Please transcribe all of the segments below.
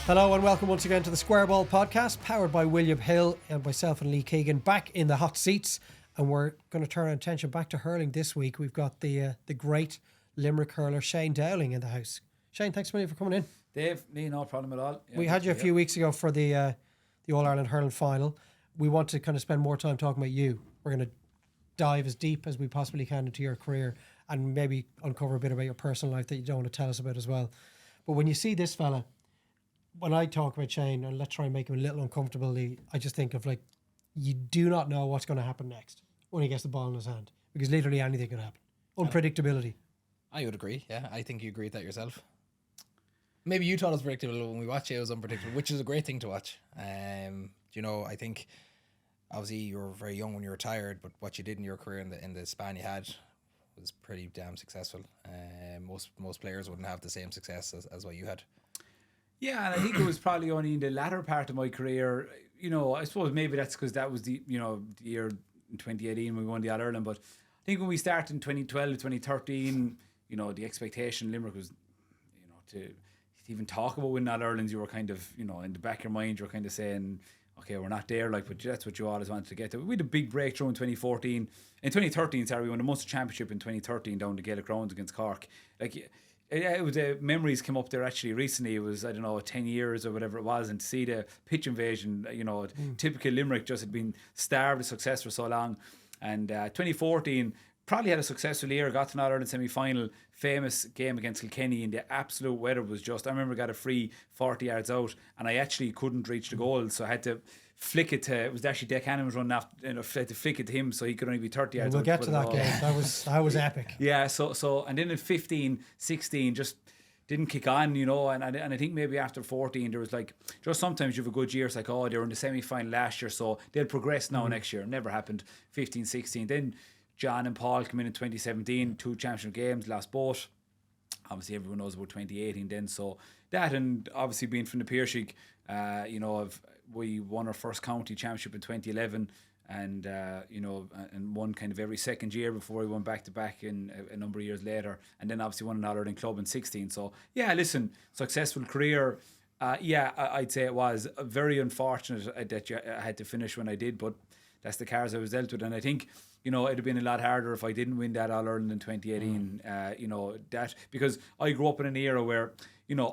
Hello and welcome once again to the Square Ball podcast, powered by William Hill and myself and Lee Keegan, back in the hot seats. And we're going to turn our attention back to hurling this week. We've got the great Limerick hurler Shane Dowling in the house. Shane, thanks a million for coming in. Dave, no problem at all. We had you a few weeks ago for the All-Ireland hurling final. We want to kind of spend more time talking about you. We're going to dive as deep as we possibly can into your career and maybe uncover a bit about your personal life that you don't want to tell us about as well. But when you see this fella, when I talk about Shane, and let's try and make him a little uncomfortable, I just think of like, you do not know what's going to happen next when he gets the ball in his hand, because literally anything could happen. Unpredictability. I would agree. Yeah, I think you agree with that yourself. Maybe you thought it was predictable when we watched it. It was unpredictable, which is a great thing to watch. I think obviously you were very young when you retired, but what you did in your career in the span you had was pretty damn successful. Most players wouldn't have the same success as what you had. Yeah, and I think it was probably only in the latter part of my career. I suppose maybe that's because that was the year in 2018 when we won the All-Ireland. But I think when we started in 2012, 2013, the expectation Limerick was, to even talk about winning All-Irelands, you were kind of, in the back of your mind, you were kind of saying, okay, we're not there, but that's what you always wanted to get to. We had a big breakthrough in 2013. In 2013, we won the Munster Championship in 2013 down the Gaelic Games against Cork. It was memories came up there actually recently. It was 10 years or whatever it was, and to see the pitch invasion, typical Limerick just had been starved of success for so long. And 2014 probably had a successful year, got to an All-Ireland semi-final, famous game against Kilkenny, and the absolute weather was just, I remember got a free 40 yards out and I actually couldn't reach the goal, so I had to flick it to, it was actually Dick Hannon was running after, I had to flick it to him so he could only be 30 yards out. We'll get to to that game. That was epic. Yeah, so and then in 15, 16 just didn't kick on, and I think maybe after 14 there was just sometimes you have a good year, it's like, oh, they were in the semi-final last year, so they'll progress now next year. Never happened. 15, 16. Then John and Paul come in 2017, 2 championship games, lost both. Obviously everyone knows about 2018 then, so that, and obviously being from the Pearshig, we won our first county championship in 2011, and and won kind of every second year before we went back to back in a number of years later, and then obviously won an All-Ireland club in 16. So yeah, listen, successful career. I'd say it was very unfortunate that I had to finish when I did, but that's the cards I was dealt with. And I think it'd have been a lot harder if I didn't win that All-Ireland in 2018. That because I grew up in an era where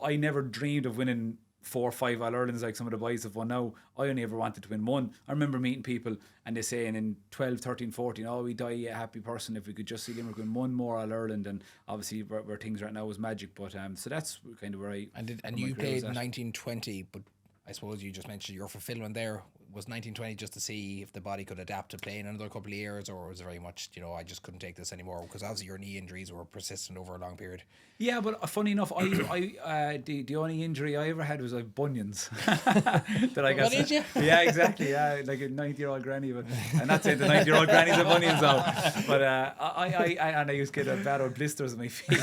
I never dreamed of winning 4 or 5 All-Irelands like some of the boys have won now. I only ever wanted to win one. I remember meeting people and they saying in 12, 13, 14, oh, we die a happy person if we could just see Limerick win one more All-Ireland. And obviously where things right now is magic. But so that's kind of where I... And you played 1920, but I suppose you just mentioned your fulfillment there. Was 1920 just to see if the body could adapt to playing another couple of years, or was it very much, I just couldn't take this anymore? Because obviously your knee injuries were persistent over a long period. Yeah, but funny enough, the only injury I ever had was bunions. That I got. What did you? Yeah, exactly. Yeah, like a 90-year-old granny, but and that's it. The 90-year-old grannies have bunions now. But I used to get bad old blisters on my feet.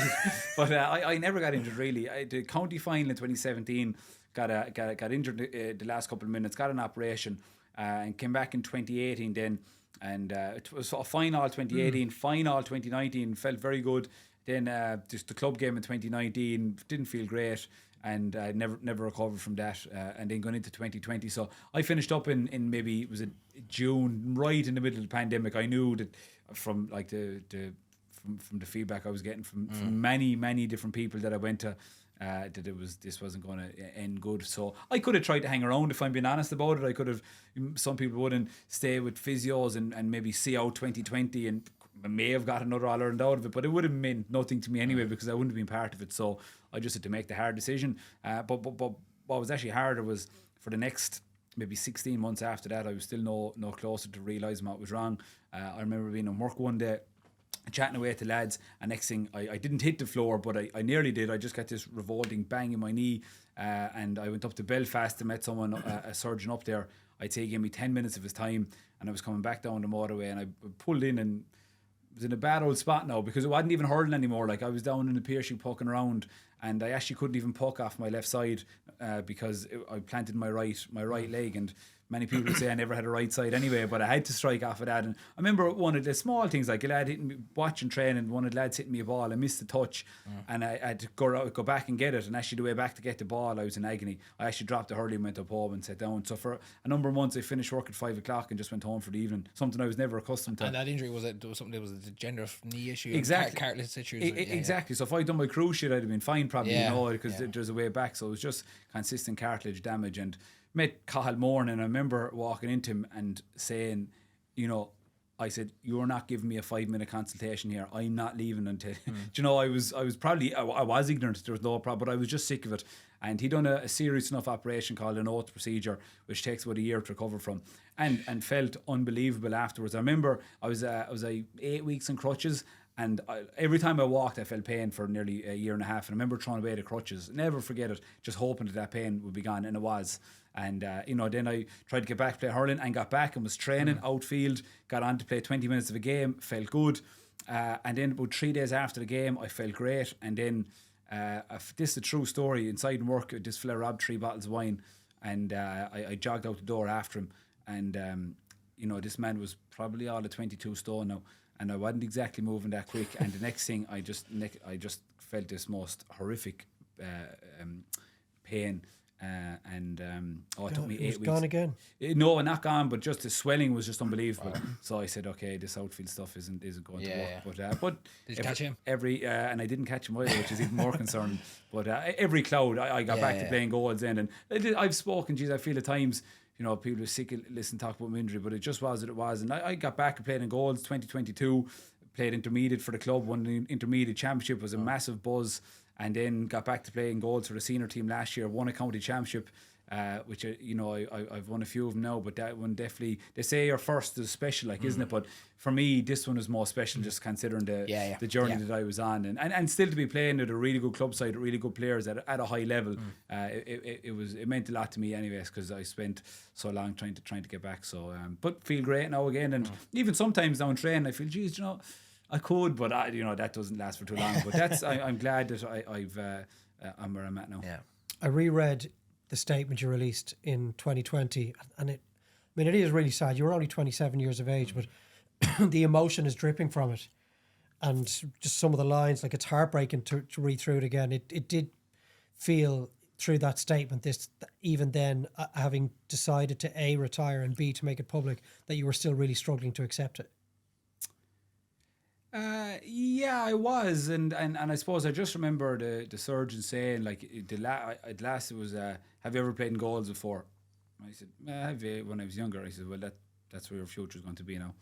But I never got injured really. The county final in 2017. Got injured the last couple of minutes, got an operation, and came back in 2018 then, and it was a fine all 2018, fine all 2019, felt very good. Then just the club game in 2019 didn't feel great, and never recovered from that, and then going into 2020. So I finished up in maybe, was it June, right in the middle of the pandemic. I knew that from like from the feedback I was getting from many different people that I went to, that this wasn't going to end good. So I could have tried to hang around, if I'm being honest about it. I could have, some people wouldn't stay with physios and maybe see out 2020 and may have got another All-Ireland out of it, but it would have meant nothing to me anyway because I wouldn't have been part of it. So I just had to make the hard decision. But what was actually harder was for the next maybe 16 months after that, I was still no closer to realising what was wrong. I remember being in work one day, chatting away to lads, and next thing I didn't hit the floor, but I nearly did. I just got this revolting bang in my knee, and I went up to Belfast and met someone, a surgeon up there. I'd say he gave me 10 minutes of his time, and I was coming back down the motorway, and I pulled in and was in a bad old spot now because it wasn't even hurling anymore. Like I was down in the Pearshig poking around, and I actually couldn't even puck off my left side because I planted my right leg, and many people would say I never had a right side anyway, but I had to strike off of that. And I remember one of the small things, like a lad hitting me, watching training, one of the lads hitting me a ball, I missed the touch, and I had to go back and get it, and actually the way back to get the ball, I was in agony. I actually dropped the hurley and went up home and sat down. So for a number of months I finished work at 5 o'clock and just went home for the evening, something I was never accustomed to. And that injury was something that was a degenerative knee issue, exactly, cartilage issues. Exactly. So if I'd done my cruise shit, I'd have been fine probably, Yeah. you know, because there's a way back. So it was just consistent cartilage damage. And met Cathal Moran, and I remember walking into him and saying, you know, I said, you're not giving me a 5-minute consultation here. I'm not leaving until do you know, I was probably I was ignorant, there was no problem, but I was just sick of it. And he'd done a serious enough operation called an oath procedure, which takes about a year to recover from, and felt unbelievable afterwards. I remember I was 8 weeks in crutches, and every time I walked I felt pain for nearly a year and a half, and I remember throwing away the crutches, never forget it, just hoping that pain would be gone, and it was. And you know, then I tried to get back to play hurling, and got back and was training outfield, got on to play 20 minutes of a game, felt good, and then about 3 days after the game I felt great. And then this is a true story, inside work this fella robbed 3 bottles of wine, and I jogged out the door after him, and you know, this man was probably all of 22 stone now, and I wasn't exactly moving that quick. And the next thing I just felt this most horrific pain. It took me 8 weeks. Gone again? No, not gone, but just the swelling was just unbelievable. So I said, okay, this outfield stuff isn't going to work. But did you catch him? And I didn't catch him either, which is even more concerning. But every cloud, I got back to playing goals then, and I've spoken. Geez, I feel at times, you know, people are sick of listening talk about my injury, but it just was what it was. And I got back and played in goals. 2022, played intermediate for the club. Won the intermediate championship, was a massive buzz. And then got back to playing goals for the senior team last year. Won a county championship, which you know, I've won a few of them now. But that one definitely, they say your first is special, like, isn't it? But for me, this one was more special, just considering the journey that I was on, and still to be playing at a really good club side, really good players at a high level. It meant a lot to me, anyways, because I spent so long trying to get back. So, but feel great now again, and even sometimes now in training, I feel, geez, you know, I could, but you know, that doesn't last for too long. But that's I'm glad that I'm where I'm at now. Yeah, I reread the statement you released in 2020, and it is really sad. You were only 27 years of age, but the emotion is dripping from it, and just some of the lines, like, it's heartbreaking to read through it again. It did feel through that statement, even then, having decided to A, retire, and B, to make it public, that you were still really struggling to accept it. Yeah, I was, and I suppose I just remember the surgeon saying, like, at last it was, have you ever played in goals before? I said, have you, when I was younger. I said, well, that's where your future is going to be now.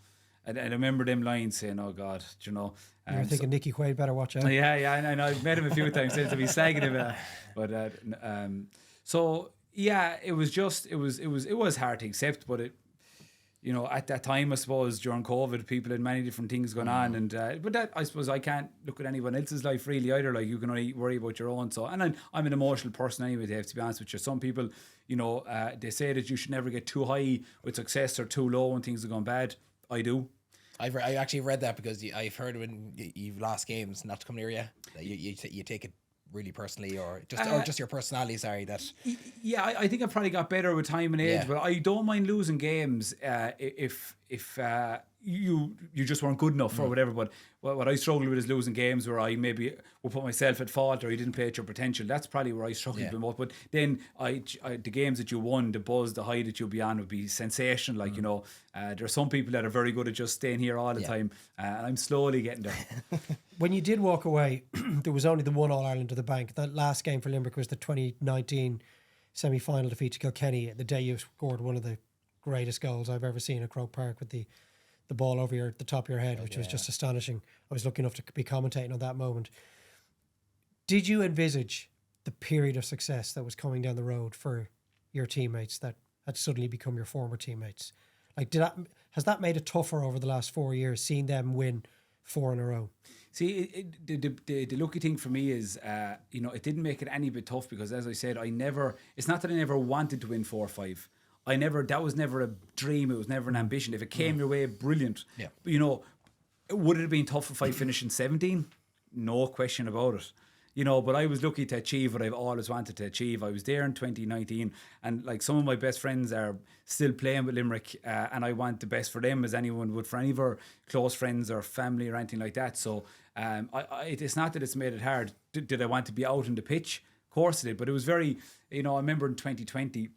And I remember them lines saying, oh God, do you know. You're thinking Nicky Quaid better watch out. Yeah, and I've met him a few times since to be slagging him. So yeah, it was hard to accept, but it, you know, at that time, I suppose, during COVID, people had many different things going on, and but that, I suppose, I can't look at anyone else's life really either. Like, you can only worry about your own. So, and I'm an emotional person anyway, Dave, to be honest with you. Some people, you know, they say that you should never get too high with success or too low when things are going bad. I do. I actually read that because I've heard when you've lost games not to come near you, that you take it really personally, or just your personality. Sorry, that. Yeah, I think I've probably got better with time and age, but I don't mind losing games if you just weren't good enough or whatever. But what I struggle with is losing games where I maybe will put myself at fault, or you didn't play at your potential. That's probably where I struggle the most. But then the games that you won, the buzz, the high that you'll be on would be sensational. Like, you know, there are some people that are very good at just staying here all the time, and I'm slowly getting there. When you did walk away, there was only the one All-Ireland to the bank. That last game for Limerick was the 2019 semi-final defeat to Kilkenny, the day you scored one of the greatest goals I've ever seen at Croke Park, with the ball over the top of your head, which was just astonishing. I was lucky enough to be commentating on that moment. Did you envisage the period of success that was coming down the road for your teammates that had suddenly become your former teammates? Like, has that made it tougher over the last 4 years, seeing them win 4 in a row? See, the lucky thing for me is, you know, it didn't make it any bit tough, because, as I said, it's not that I never wanted to win 4 or 5. That was never a dream. It was never an ambition. If it came your way, brilliant. Yeah. But, you know, would it have been tough if I finished in 17? No question about it. but I was lucky to achieve what I've always wanted to achieve. I was there in 2019, and like some of my best friends are still playing with Limerick, and I want the best for them as anyone would for any of our close friends or family or anything like that. So it's not that it's made it hard. Did I want to be out on the pitch? Of course I did, but it was very, I remember in 2020,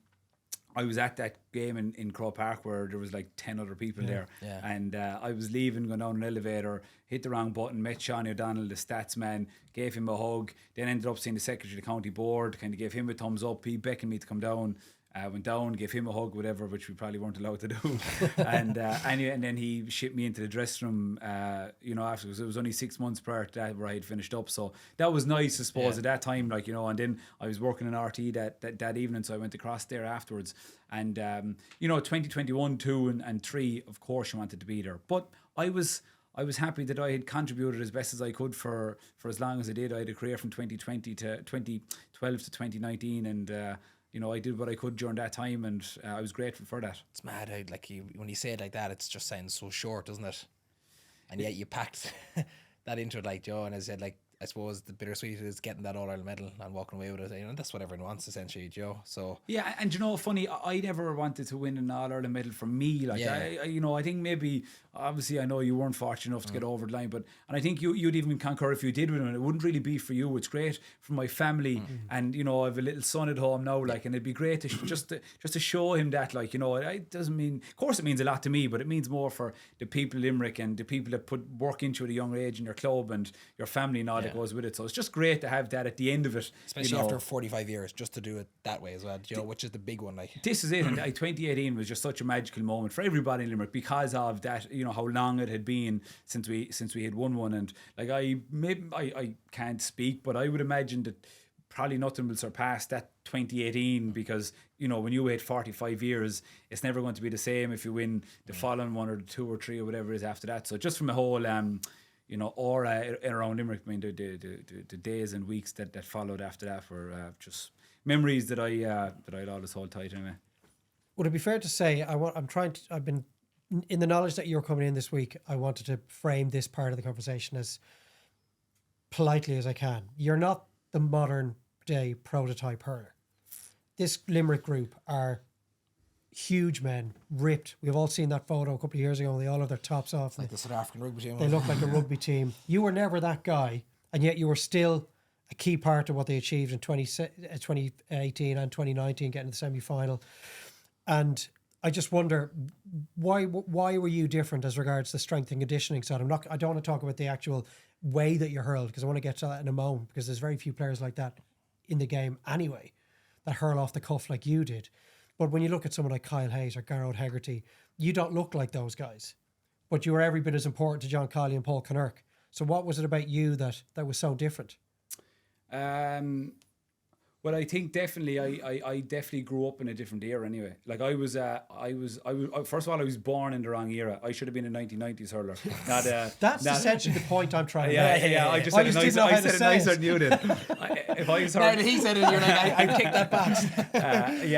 I was at that game in Croke Park where there was like 10 other people there. Yeah. And I was leaving, going down an elevator, hit the wrong button, met Sean O'Donnell, the stats man, gave him a hug, then ended up seeing the secretary of the county board, kind of gave him a thumbs up. He beckoned me to come down. Went down, gave him a hug, whatever, which we probably weren't allowed to do. And anyway, and then he shipped me into the dressing room, afterwards. It was only 6 months prior to that where I had finished up. So that was nice, I suppose, at that time, and then I was working in RT that evening, so I went across there afterwards. And, 2021, 2 and 3, of course you wanted to be there. But I was happy that I had contributed as best as I could for as long as I did. I had a career from 2020 to 2012 to 2019, and I did what I could during that time, and I was grateful for that. It's mad how, when you say it like that, it just sounds so short, doesn't it? And yet you packed that into it, and I said, I suppose the bittersweet is getting that All-Ireland medal and walking away with it. That's what everyone wants, essentially, Joe. So yeah, and funny, I never wanted to win an All-Ireland medal for me. I think maybe, obviously, I know you weren't fortunate enough to get over the line, and I think you'd even concur if you did win it. It wouldn't really be for you. It's great for my family, and I have a little son at home now, and it'd be great to just to show him that, it doesn't mean, of course, it means a lot to me, but it means more for the people of Limerick and the people that put work into it at a young age in your club and your family and all that goes with it. So it's just great to have that at the end of it, especially after 45 years, just to do it that way as well, which is the big one. This is it, and 2018 was just such a magical moment for everybody in Limerick because of that. How long it had been since we had won one, and I can't speak, but I would imagine that probably nothing will surpass that 2018, because when you wait 45 years, it's never going to be the same if you win the following one or the 2 or 3 or whatever it is after that. So just from a whole aura around Limerick, I mean, the days and weeks that followed after that were just memories that I'd always hold tight anyway. Would it be fair to say I've been in the knowledge that you're coming in this week, I wanted to frame this part of the conversation as politely as I can. You're not the modern day prototype hurler. This Limerick group are huge men, ripped. We've all seen that photo a couple of years ago. They all have their tops off. Like the South African rugby team. They look like a rugby team. You were never that guy, and yet you were still a key part of what they achieved in 2018 and 2019, getting to the semi-final. And I just wonder, why were you different as regards the strength and conditioning side? I don't want to talk about the actual way that you hurled, because I want to get to that in a moment, because there's very few players like that in the game anyway, that hurl off the cuff like you did. But when you look at someone like Kyle Hayes or Garrod Hegarty, you don't look like those guys. But you were every bit as important to John Colley and Paul Connerk. So what was it about you that was so different? Well, I think definitely I definitely grew up in a different era anyway. Like I was first of all, I was born in the wrong era. I should have been a 1990s hurler. That's essentially the point I'm trying to make. Yeah. I just said it nicer than you did. If I was now that he said it, you're like, I kicked that back.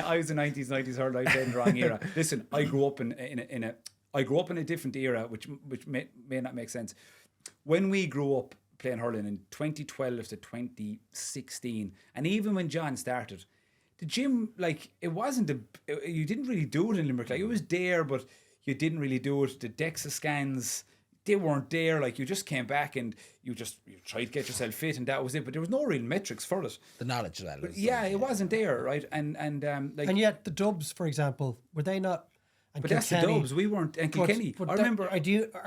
I was a 90s hurler. I said in the wrong era. Listen, I grew up in a different era, which may not make sense. When we grew up playing hurling in 2012 to 2016, and even when John started, the gym, it wasn't you didn't really do it in Limerick. It was there, but you didn't really do it. The DEXA scans, they weren't there. You just came back and you tried to get yourself fit, and that was it. But there was no real metrics for it. The knowledge of that. It wasn't there, right? And yet the Dubs, for example, were they not? But that's the Dubs. We weren't. And Kilkenny. But I remember.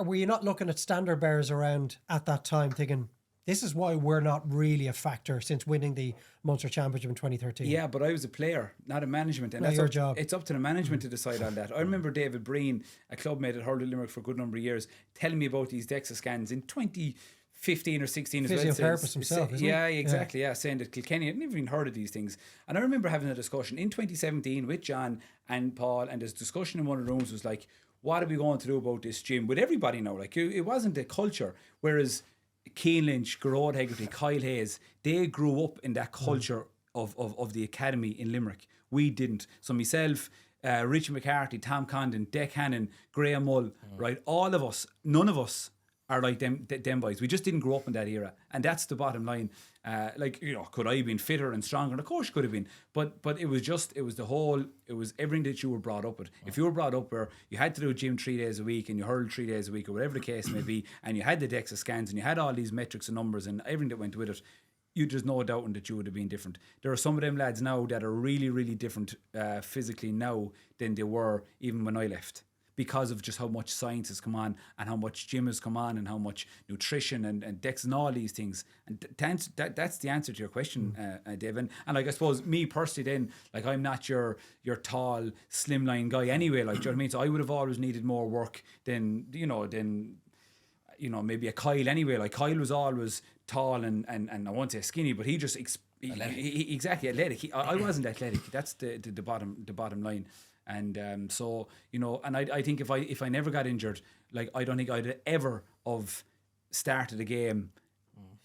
Were you not looking at standard bearers around at that time, thinking, this is why we're not really a factor since winning the Munster Championship in 2013? Yeah, but I was a player, not a management. And that's your job. It's up to the management to decide on that. I remember David Breen, a clubmate at Hurling Limerick for a good number of years, telling me about these DEXA scans in 2015 or 16 as well. Physiotherapist himself, isn't he? Yeah, exactly. Yeah, saying that Kilkenny had never even heard of these things. And I remember having a discussion in 2017 with John and Paul, and this discussion in one of the rooms was like, what are we going to do about this gym? With everybody now, it wasn't a culture. Whereas Keane Lynch, Garrod Hegarty, Kyle Hayes, they grew up in that culture of the academy in Limerick. We didn't. So myself, Richie McCarthy, Tom Condon, Dec Hannon, Graham Mull, right? All of us, none of us are like them boys. We just didn't grow up in that era, and that's the bottom line. Could I have been fitter and stronger? And of course, you could have been, but it was everything that you were brought up with. If you were brought up where you had to do gym 3 days a week and you hurled 3 days a week or whatever the case may be, and you had the DEXA scans and you had all these metrics and numbers and everything that went with it, there's no doubting that you would have been different. There are some of them lads now that are really, really different physically now than they were even when I left, because of just how much science has come on and how much gym has come on and how much nutrition and DEX and all these things. And that's the answer to your question, Dave. And like, I suppose me personally then, like, I'm not your tall, slimline guy anyway, like, do you know what I mean? So I would have always needed more work than maybe a Kyle anyway. Like, Kyle was always tall and I won't say skinny, but he just he exactly athletic. I wasn't athletic. That's the bottom line. And so, and I think if I never got injured, like, I don't think I'd ever have started a game.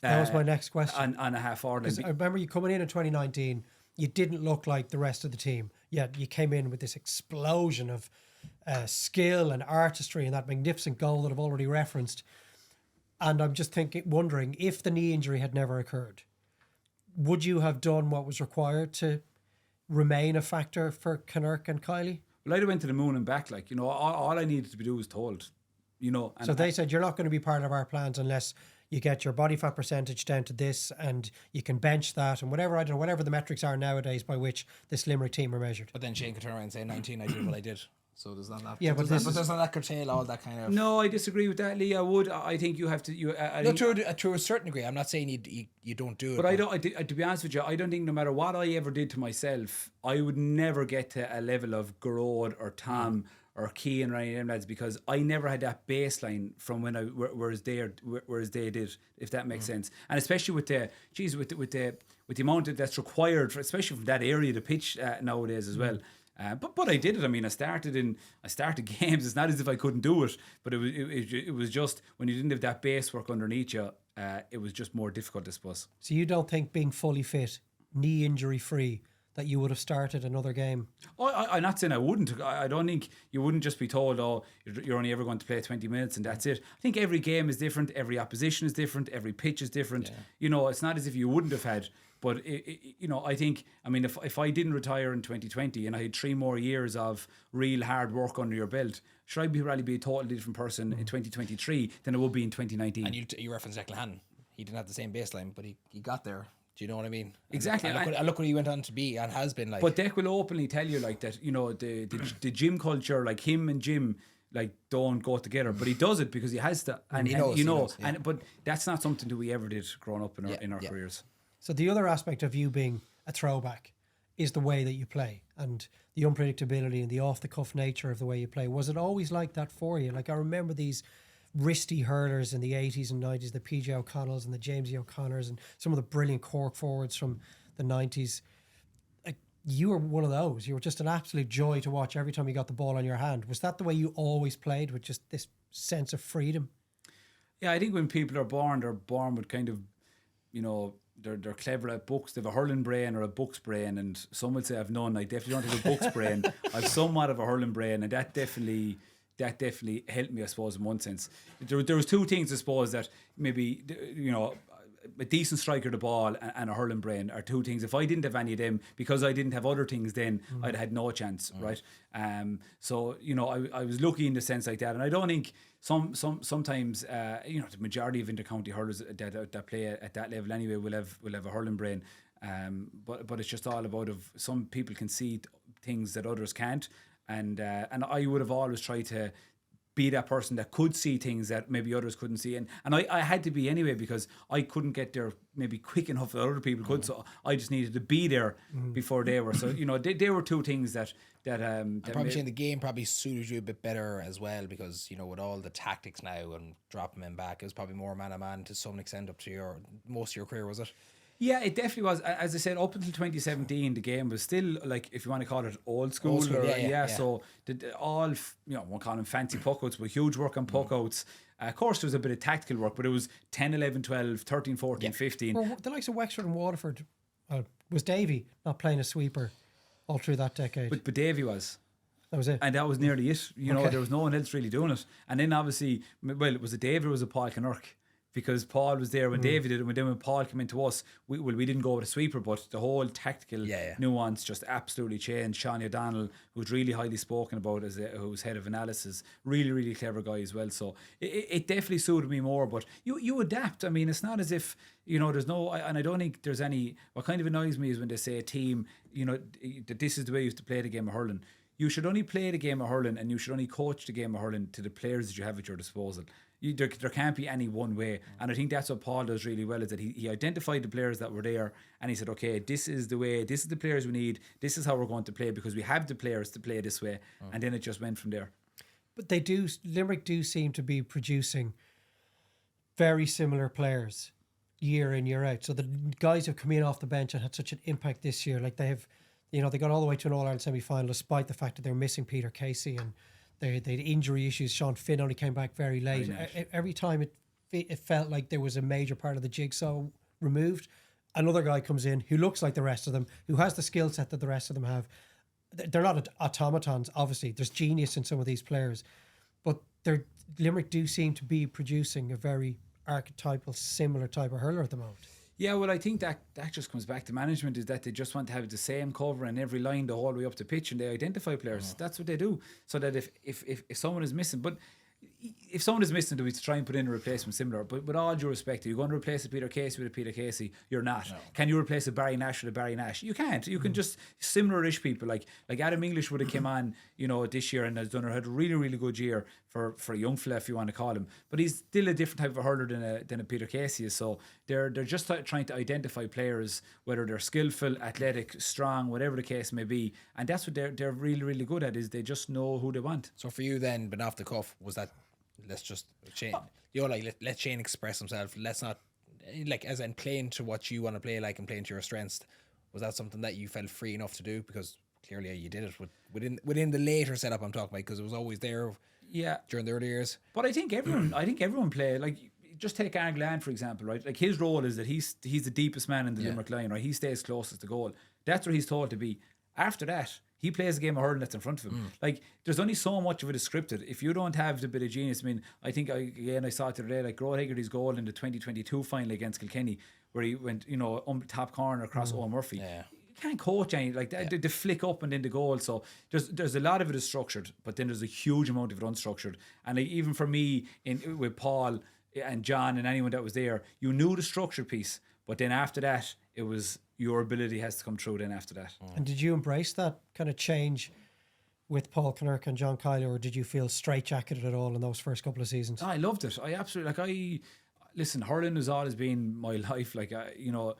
That was my next question. On a half hour. I remember you coming in 2019, you didn't look like the rest of the team. Yet you came in with this explosion of skill and artistry and that magnificent goal that I've already referenced. And I'm just wondering, if the knee injury had never occurred, would you have done what was required to remain a factor for Connacht and Kylie? Well, I'd have went to the moon and back. Like, all I needed to do was told. And so they said, you're not going to be part of our plans unless you get your body fat percentage down to this and you can bench that and whatever the metrics are nowadays by which this Limerick team are measured. But then Shane could turn around and say, 19, I did what I did. So does that not? Yeah, but does that curtail all that kind of? No, I disagree with that, Lee. I think you have to. To a certain degree. I'm not saying you don't do it. But I don't. To be honest with you, I don't think no matter what I ever did to myself, I would never get to a level of Garrod or Tom or Keegan or any of them lads, because I never had that baseline from when whereas they did, if that makes sense. And especially with the amount that's required, especially from that area of the pitch nowadays as well. But I did it. I mean, I started games. It's not as if I couldn't do it, but it was just when you didn't have that base work underneath you, it was just more difficult, I suppose. So you don't think being fully fit, knee injury free, that you would have started another game? I'm not saying I wouldn't. I don't think you wouldn't just be told, you're only ever going to play 20 minutes and that's it. I think every game is different. Every opposition is different. Every pitch is different. Yeah. It's not as if you wouldn't have had. But, I think, if I didn't retire in 2020 and I had 3 more years of real hard work under your belt, should I probably be a totally different person in 2023 than I would be in 2019? And you referenced Declan. He didn't have the same baseline, but he got there. Do you know what I mean? Exactly. And look what he went on to be and has been like. But Deck will openly tell you like that, the gym culture, like him and Jim, like, don't go together. But he does it because he has to. And he knows. Yeah. But that's not something that we ever did growing up in our careers. So the other aspect of you being a throwback is the way that you play and the unpredictability and the off-the-cuff nature of the way you play. Was it always like that for you? Like, I remember these wristy hurlers in the 80s and 90s, the PJ O'Connells and the Jamesy O'Connors and some of the brilliant Cork forwards from the 90s. Like, you were one of those. You were just an absolute joy to watch every time you got the ball on your hand. Was that the way you always played, with just this sense of freedom? Yeah, I think when people are born, they're born with kind of, they're clever at books. They have a hurling brain or a books brain, and some would say I've none. I definitely don't have a books brain. I've somewhat of a hurling brain, and that definitely helped me, I suppose, in one sense. There was 2 things, I suppose, that maybe, a decent striker of the ball and a hurling brain are 2 things. If I didn't have any of them, because I didn't have other things, then I'd had no chance, right? So I was lucky in the sense like that, and I don't think sometimes the majority of intercounty hurlers that play at that level anyway will have a hurling brain. But it's just all about some people can see things that others can't, and I would have always tried to be that person that could see things that maybe others couldn't see, and I had to be anyway, because I couldn't get there maybe quick enough that other people could, so I just needed to be there before they were. So they were 2 things that I'm probably saying the game probably suited you a bit better as well, because with all the tactics now and dropping men back, it was probably more man-to-man to some extent up to most of your career, was it? Yeah, it definitely was. As I said, up until 2017, the game was still, like, if you want to call it old school. Yeah. So won't call them fancy puckouts, but huge work on puckouts. Of course, there was a bit of tactical work, but it was 10, 11, 12, 13, 14, 15. Well, the likes of Wexford and Waterford, was Davy not playing a sweeper all through that decade? But Davy was. That was it. And that was nearly it. You know, Okay. there was no one else really doing it. And then obviously, well, was it David or was it Paul Kinnerk? Because Paul was there when David did it, and then when Paul came into us, we didn't go with a sweeper, but the whole tactical nuance just absolutely changed. Sean O'Donnell, who's really highly spoken about as who's head of analysis, really, really clever guy as well. So it definitely suited me more, but you adapt. I mean, it's not as if, you know, there's no, and I don't think there's any, what kind of annoys me is when they say a team, you know, that this is the way you have to play the game of hurling. You should only play the game of hurling and you should only coach the game of hurling to the players that you have at your disposal. There can't be any one way. And I think that's what Paul does really well, is that he identified the players that were there and he said, okay, this is the way, this is the players we need, this is how we're going to play because we have the players to play this way. And then it just went from there. But Limerick do seem to be producing very similar players year in, year out. So the guys have come in off the bench and had such an impact this year. Like they have, you know, they got all the way to an All-Ireland semi-final despite the fact that they're missing Peter Casey and they had injury issues. Sean Finn only came back very late. Every time it felt like there was a major part of the jigsaw removed. Another guy comes in who looks like the rest of them, who has the skill set that the rest of them have. They're not automatons, obviously. There's genius in some of these players. But Limerick do seem to be producing a very archetypal, similar type of hurler at the moment. Yeah, well, I think that just comes back to management, is that they just want to have the same cover in every line the whole way up the pitch, and they identify players. That's what they do. So that if someone is missing, but if someone is missing, do we try and put in a replacement similar? But with all due respect, are you going to replace a Peter Casey with a Peter Casey? You're not. No. Can you replace a Barry Nash with a Barry Nash? You can't. You can just similar-ish people like Adam English would have came on, you know, this year and has had a really, really good year for a young fella, if you want to call him. But he's still a different type of hurler than a Peter Casey is. So they're just trying to identify players, whether they're skillful, athletic, strong, whatever the case may be. And that's what they're really, really good at, is they just know who they want. So for you then, but off the cuff, was that, let's just Shane, you know, like let Shane express himself. Let's not, like, as in playing to what you want to play like and playing to your strengths. Was that something that you felt free enough to do? Because clearly you did it within the later setup I'm talking about, because it was always there. Yeah, during the early years. But I think everyone play, like, just take Aaron Glenn for example, right? Like his role is that he's the deepest man in the Limerick line, right? He stays closest to goal. That's where he's told to be. After that, he plays a game of hurling that's in front of him. Like, there's only so much of it is scripted. If you don't have the bit of genius, I mean, I think I saw it today, like Groat Hegarty's goal in the 2022 final against Kilkenny, where he went, you know, top corner across Owen Murphy. Yeah. You can't coach any, like that. The flick up and then the goal. So there's a lot of it is structured, but then there's a huge amount of it unstructured. And like, even for me, with Paul and John and anyone that was there, you knew the structured piece, but then after that, it was your ability has to come through then after that. And did you embrace that kind of change with Paul Kinnerk and John Kyler, or did you feel straitjacketed at all in those first couple of seasons? I loved it. I absolutely, listen, hurling has always been my life. Like, you know,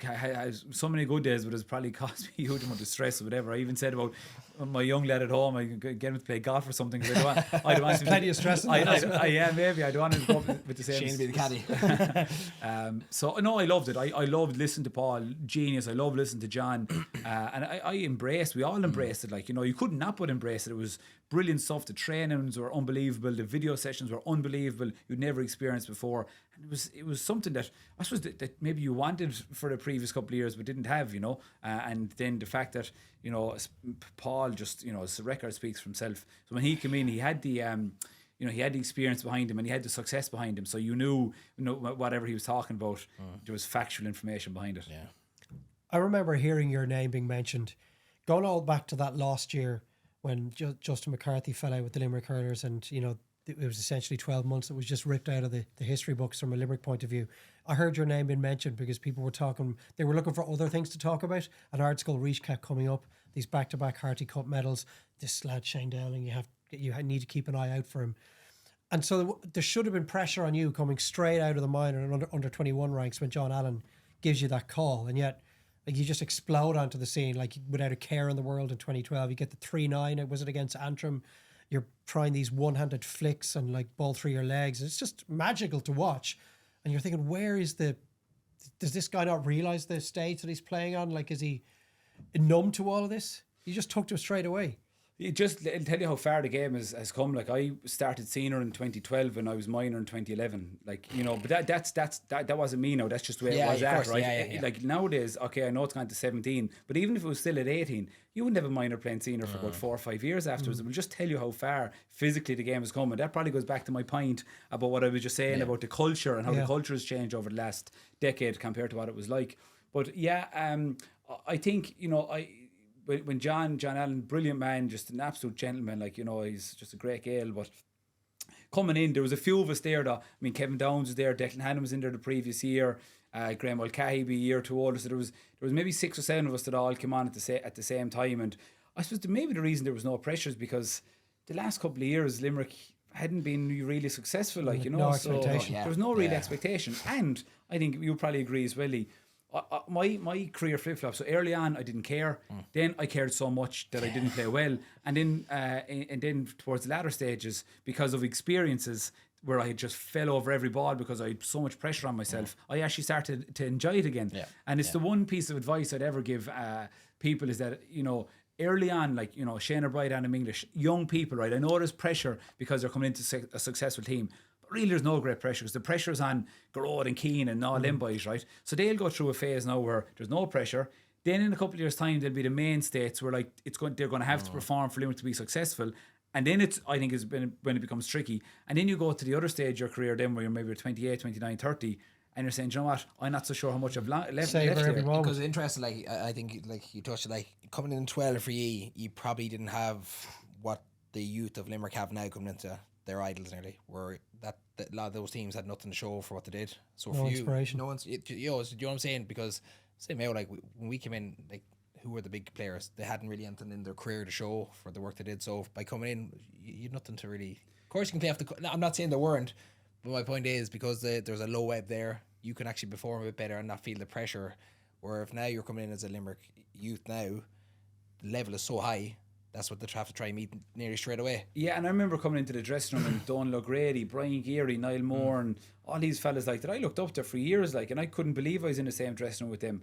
I had so many good days, but it's probably caused me a huge amount of stress or whatever. I even said about my young lad at home, I get him to play golf or something, because I don't want him plenty of stress. Yeah, maybe I don't want him to go up with the same. Shane be the caddy. So no, I loved it. I loved listening to Paul, genius. I loved listening to John, and we all embraced it. Like, you know, you couldn't not but embrace it. It was brilliant stuff. The trainings were unbelievable. The video sessions were unbelievable. You'd never experienced before. And it was something that I suppose that maybe you wanted for the previous couple of years but didn't have, you know. And then the fact that, you know, Paul just, you know, his record speaks for himself. So when he came in, he had the you know, he had the experience behind him and he had the success behind him. So you knew whatever he was talking about, there was factual information behind it. Yeah. I remember hearing your name being mentioned, going all back to that last year when Justin McCarthy fell out with the Limerick Hurlers, and, you know, it was essentially 12 months that was just ripped out of the history books from a Limerick point of view. I heard your name being mentioned because people were talking, they were looking for other things to talk about, and Ard Skull Reach kept coming up, these back-to-back Harty Cup medals, this lad Shane Dowling, you need to keep an eye out for him. And so there should have been pressure on you coming straight out of the minor and under 21 ranks when John Allen gives you that call, and yet, like, you just explode onto the scene like without a care in the world in 2012. You get the 3-9, was it against Antrim? You're trying these one-handed flicks and like ball through your legs. It's just magical to watch. And you're thinking, does this guy not realise the stage that he's playing on? Like, is he numb to all of this? You just took to it straight away. It'll tell you how far the game has come. Like, I started senior in 2012 and I was minor in 2011. Like, you know, but that wasn't me now. That's just the way it was at, course. right? Like nowadays, okay, I know it's gone to 17, but even if it was still at 18, you wouldn't have a minor playing senior for about 4 or 5 years afterwards. It will just tell you how far physically the game has come. And that probably goes back to my point about what I was just saying about the culture and how the culture has changed over the last decade compared to what it was like. But I think, you know, when John Allen, brilliant man, just an absolute gentleman, like, you know, he's just a great Gael, but coming in, there was a few of us there though. I mean, Kevin Downs was there, Declan Hannon was in there the previous year, Graham Mulcahy be a year too older, so there was maybe 6 or 7 of us that all came on at the same time. And I suppose maybe the reason there was no pressure is because the last couple of years Limerick hadn't been really successful, like, you know, no so expectation. there was no real expectation. And I think you'll probably agree as well, Lee, my career flip-flop. So early on I didn't care, then I cared so much that I didn't play well, and then towards the latter stages, because of experiences where I just fell over every ball because I had so much pressure on myself, I actually started to enjoy it again. And it's the one piece of advice I'd ever give people is that, you know, early on, like, you know, Shane O'Brien and English, young people, right? I know there's pressure because they're coming into a successful team, but really there's no great pressure because the pressure's on Garrod and Keane and all them boys, right? So they'll go through a phase now where there's no pressure. Then in a couple of years' time, they'll be the mainstays where, like, they're going to have to perform for Limerick to be successful. And then I think when it becomes tricky. And then you go to the other stage of your career then where you're maybe 28, 29, 30, and you're saying, you know what, I'm not so sure how much I've left every here. moment. Because interesting, like, I think, like you touched, like, coming in 12 for you probably didn't have what the youth of Limerick have now coming into their idols nearly, where that a lot of those teams had nothing to show for what they did. So No for inspiration. you, no one's, do you know what I'm saying? Because same out, like, when we came in, like, who were the big players? They hadn't really anything in their career to show for the work they did. So by coming in, you had nothing to really. Of course, you can play off the. No, I'm not saying there weren't, but my point is because there's a low ebb there, you can actually perform a bit better and not feel the pressure. Where if now you're coming in as a Limerick youth now, the level is so high. That's what they have to try and meet nearly straight away. Yeah, and I remember coming into the dressing room and Donal O'Grady, Brian Geary, Niall Moore, and all these fellas like that I looked up to for years, like, and I couldn't believe I was in the same dressing room with them.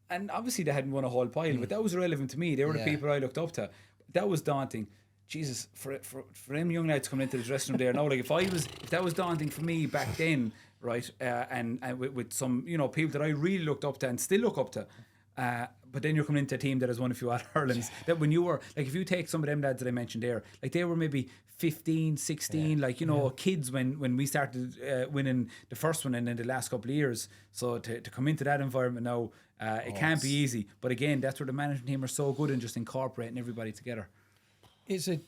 And obviously they hadn't won a whole pile, but that was relevant to me. They were the people I looked up to. That was daunting. Jesus, for them young lads coming into the dressing room there now, like if that was daunting for me back then, right, and with some, you know, people that I really looked up to and still look up to. But then you're coming into a team that has won a few All-Irelands. That when you were, like, if you take some of them lads that I mentioned there, like, they were maybe 15, 16, like, you know, kids when we started winning the first one and in the last couple of years. So to come into that environment now, it can't be easy. But again, that's where the management team are so good in just incorporating everybody together. Is it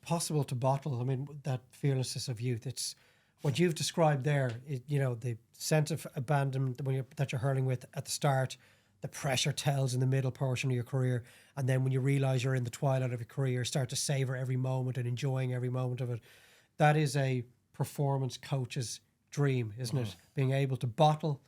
possible to bottle, I mean, that fearlessness of youth? It's what you've described there, you know, the sense of abandonment that you're hurling with at the start, the pressure tells in the middle portion of your career, and then when you realise you're in the twilight of your career, start to savour every moment and enjoying every moment of it. That is a performance coach's dream, isn't it? Being able to bottle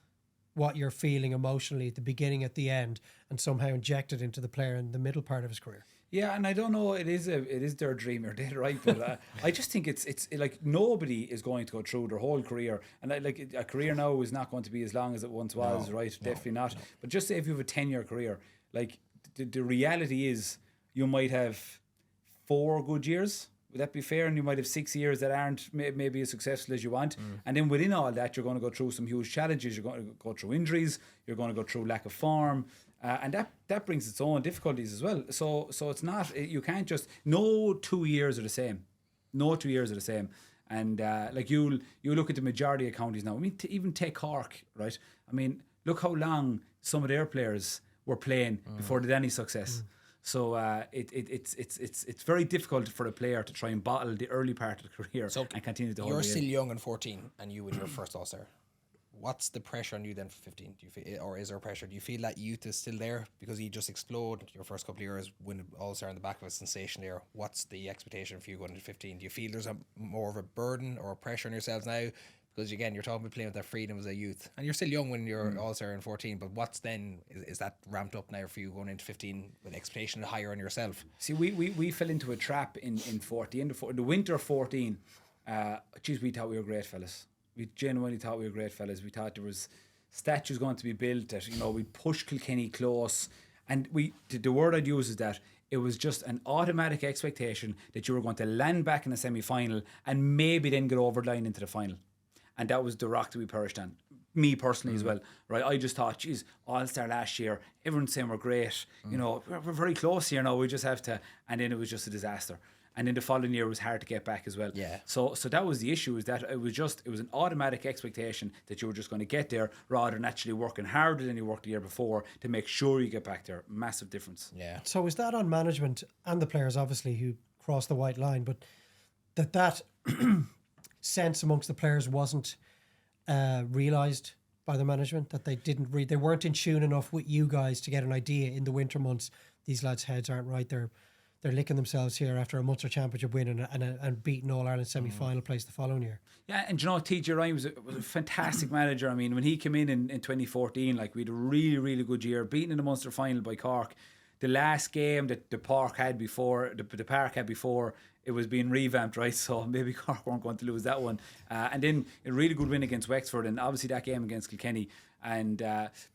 what you're feeling emotionally at the beginning, at the end, and somehow inject it into the player in the middle part of his career. Yeah, and I don't know, it is their dream, you're dead right, but I just think it's like nobody is going to go through their whole career, and like a career now is not going to be as long as it once was, right? Definitely not. But just say if you have a 10-year career, like the reality is you might have 4 good years. Would that be fair? And you might have 6 years that aren't maybe as successful as you want. And then within all that, you're going to go through some huge challenges. You're going to go through injuries. You're going to go through lack of form. And that brings its own difficulties as well. So it's not, you can't just, no 2 years are the same. No 2 years are the same. And like you look at the majority of counties now. I mean, to even take Cork, right? I mean, look how long some of their players were playing before they had any success. So it's very difficult for a player to try and bottle the early part of the career and continue to hold it. You're still young and 14, and you win your first All-Star. What's the pressure on you then for 15? Do you feel, or is there pressure? Do you feel that youth is still there because you just explode your first couple of years, win an All-Star on the back of a sensation there? What's the expectation for you going into 15? Do you feel there's more of a burden or a pressure on yourselves now? Because again, you're talking about playing with that freedom as a youth, and you're still young when you're All-Star in 14. But what's then is that ramped up now for you going into 15 with expectation higher on yourself? See, we fell into a trap in 14, the winter of 14. We thought we were great fellas. We genuinely thought we were great fellas. We thought there was statues going to be built that, you know, we'd push Kilkenny close, and the word I'd use is that it was just an automatic expectation that you were going to land back in the semi-final and maybe then get over the line into the final. And that was the rock that we perished on. Me personally as well, right? I just thought, geez, All-Star last year, everyone's saying we're great. You know, we're very close here now. We just have to, and then it was just a disaster. And then the following year was hard to get back as well. Yeah. So that was the issue, is that it was an automatic expectation that you were just going to get there rather than actually working harder than you worked the year before to make sure you get back there. Massive difference. Yeah. So is that on management and the players, obviously, who crossed the white line, but that sense amongst the players wasn't realised by the management, that they weren't in tune enough with you guys to get an idea in the winter months. These lads' heads aren't right. They're licking themselves here after a Munster Championship win and beating All-Ireland semi-final place the following year. Yeah, and you know, TJ Ryan was a fantastic manager. I mean, when he came in 2014, like, we had a really, really good year, beaten in the Munster final by Cork. The last game that the park had before, it was being revamped, right? So maybe Cork weren't going to lose that one. And then a really good win against Wexford, and obviously that game against Kilkenny. And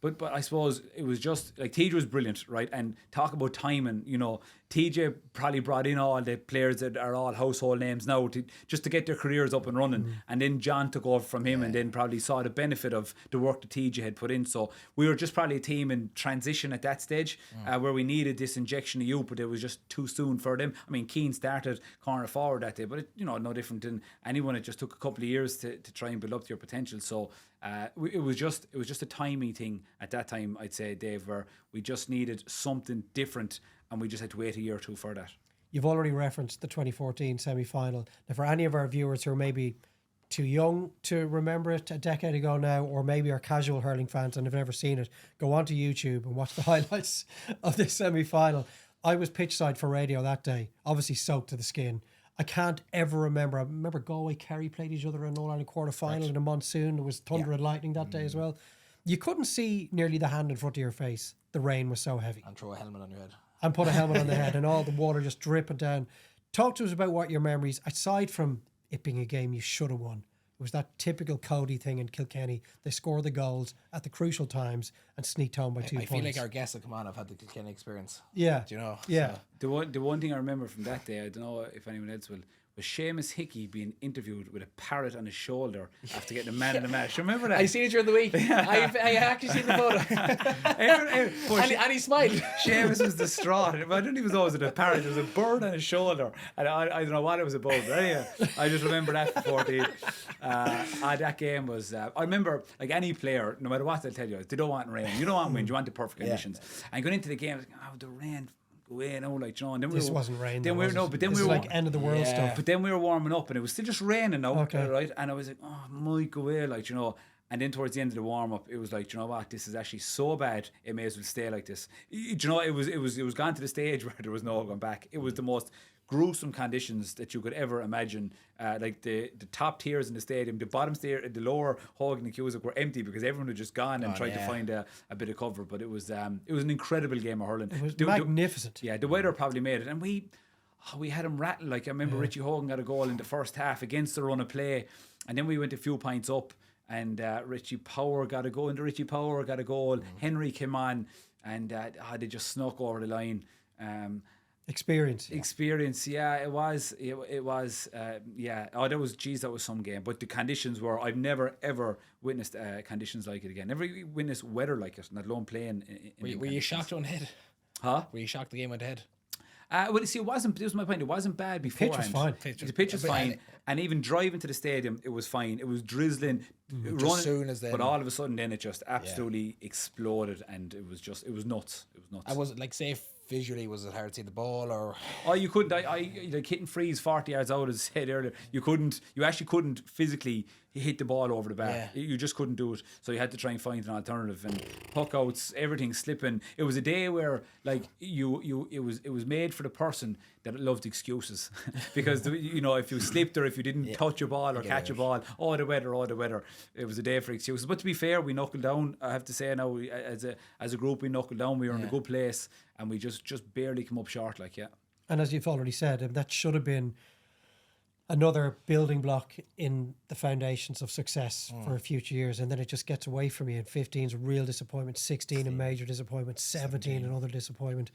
but I suppose it was just like, TJ was brilliant, right? And talk about timing, you know, TJ probably brought in all the players that are all household names now just to get their careers up and running. And then John took over from him, and then probably saw the benefit of the work that TJ had put in. So we were just probably a team in transition at that stage, where we needed this injection of youth, but it was just too soon for them. I mean, Keane started corner forward that day, but it, you know, no different than anyone. It just took a couple of years to try and build up to your potential. So it was just a timing thing at that time, I'd say, Dave, where we just needed something different, and we just had to wait a year or two for that. You've already referenced the 2014 semi-final. Now, for any of our viewers who are maybe too young to remember it a decade ago now, or maybe are casual hurling fans and have never seen it, go onto YouTube and watch the highlights of this semi-final. I was pitch side for radio that day, obviously soaked to the skin. I can't ever remember. I remember Galway, Kerry played each other in an All-Ireland quarter-final in a monsoon. There was thunder and lightning that day as well. You couldn't see nearly the hand in front of your face. The rain was so heavy. And throw a helmet on your head. And put a helmet on the head, and all the water just dripping down. Talk to us about what your memories, aside from it being a game you should have won. It was that typical Cody thing in Kilkenny. They score the goals at the crucial times and sneaked home by 2 points. I feel like our guests that come on have had the Kilkenny experience. Yeah. Do you know? Yeah. So. The one thing I remember from that day, I don't know if anyone else will, was Seamus Hickey being interviewed with a parrot on his shoulder after getting a man in the match. Remember that? I seen it during the week. I actually seen the photo. and he smiled. Seamus was distraught. I don't even know it was a parrot. There was a bird on his shoulder, and I don't know what it was about. But anyway, I just remember that for 14. That game was. I remember, like, any player, no matter what they'll tell you, they don't want rain. You don't want wind. You want the perfect conditions. And going into the game, I was like, oh, the rain. Away, no, like, you know, and then this wasn't rain. Then we were no, but then this we were like end of the world stuff. But then we were warming up, and it was still just raining now, okay, right? And I was like, oh, Mike, go away, like, you know. And then towards the end of the warm up, it was like, you know what, this is actually so bad, it may as well stay like this. You know, it was gone to the stage where there was no going back. It was the most gruesome conditions that you could ever imagine. Like the top tiers in the stadium, the bottom tier, the lower Hogan and Cusack were empty because everyone had just gone and tried to find a bit of cover. But it was an incredible game of hurling. It was magnificent. The weather probably made it, and we had him rattled. Like, I remember Richie Hogan got a goal in the first half against the run of play, and then we went a few points up, and Richie Power got a goal. Henry came on, and they just snuck over the line. Experience, yeah, it was. Oh, that was some game. But the conditions were, I've never ever witnessed conditions like it again. Never witnessed weather like it, let alone playing. Were you shocked on head? Huh? Were you shocked the game went ahead? Well, see, it wasn't. This was my point. It wasn't bad before. Pitch was fine. The pitch was fine, and even driving to the stadium, it was fine. It was drizzling, running, soon as then. but all of a sudden, then it just absolutely exploded, and it was nuts. It was nuts. I was like, say, visually, was it hard to see the ball, or? Oh, you couldn't. I like hitting freeze 40 yards out, as I said earlier. You actually couldn't physically hit the ball over the bar. Yeah. You just couldn't do it. So you had to try and find an alternative, and puck outs, everything slipping. It was a day where, like, it was made for the person that loved excuses because if you slipped or if you didn't touch a ball or catch a ball, the weather. It was a day for excuses. But to be fair, we knuckled down. I have to say now, as a group, we knuckled down. We were in a good place, and we just barely come up short. And as you've already said, that should have been another building block in the foundations of success for future years, and then it just gets away from you. And 15 is a real disappointment, 16 a major disappointment, 17 another disappointment.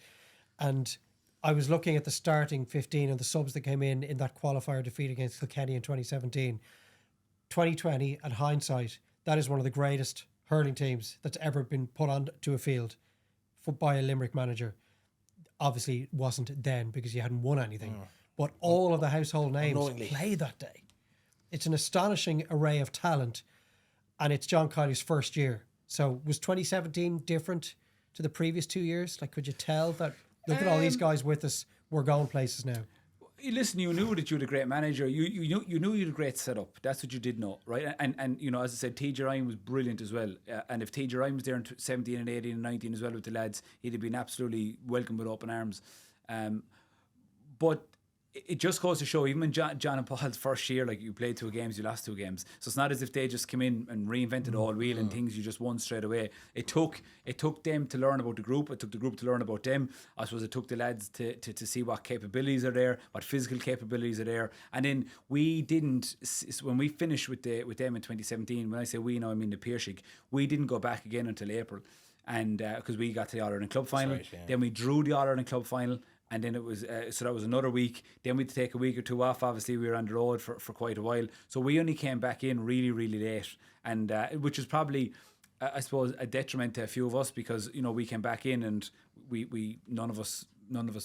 And I was looking at the starting 15 and the subs that came in that qualifier defeat against Kilkenny in 2017. 2020, at hindsight, that is one of the greatest hurling teams that's ever been put on to a field by a Limerick manager. Obviously, it wasn't then because you hadn't won anything. But all of the household names played that day. It's an astonishing array of talent, and it's John Kiley's first year. So was 2017 different to the previous 2 years? Like, could you tell that, look at all these guys with us, we're going places now? Listen, you knew that you had a great manager. You knew you had a great setup. That's what you did know, right? And you know, as I said, TJ Ryan was brilliant as well. And if TJ Ryan was there in 17 and 18 and 19 as well with the lads, he'd have been absolutely welcomed with open arms. But it just goes to show, even in John and Paul's first year, like, you played 2 games, you lost 2 games. So it's not as if they just came in and reinvented the whole wheel and things you just won straight away. It took them to learn about the group. It took the group to learn about them. I suppose it took the lads to see what capabilities are there, what physical capabilities are there. And then we didn't, when we finished with them in 2017, when I say we now, I mean the Piershig, we didn't go back again until April. And because we got to the All-Ireland Club final. Right, yeah. Then we drew the All-Ireland Club final. And then it was, so that was another week. Then we had to take a week or 2 off. Obviously, we were on the road for quite a while. So we only came back in really, really late. And which is probably, I suppose, a detriment to a few of us because, you know, we came back in and we none of us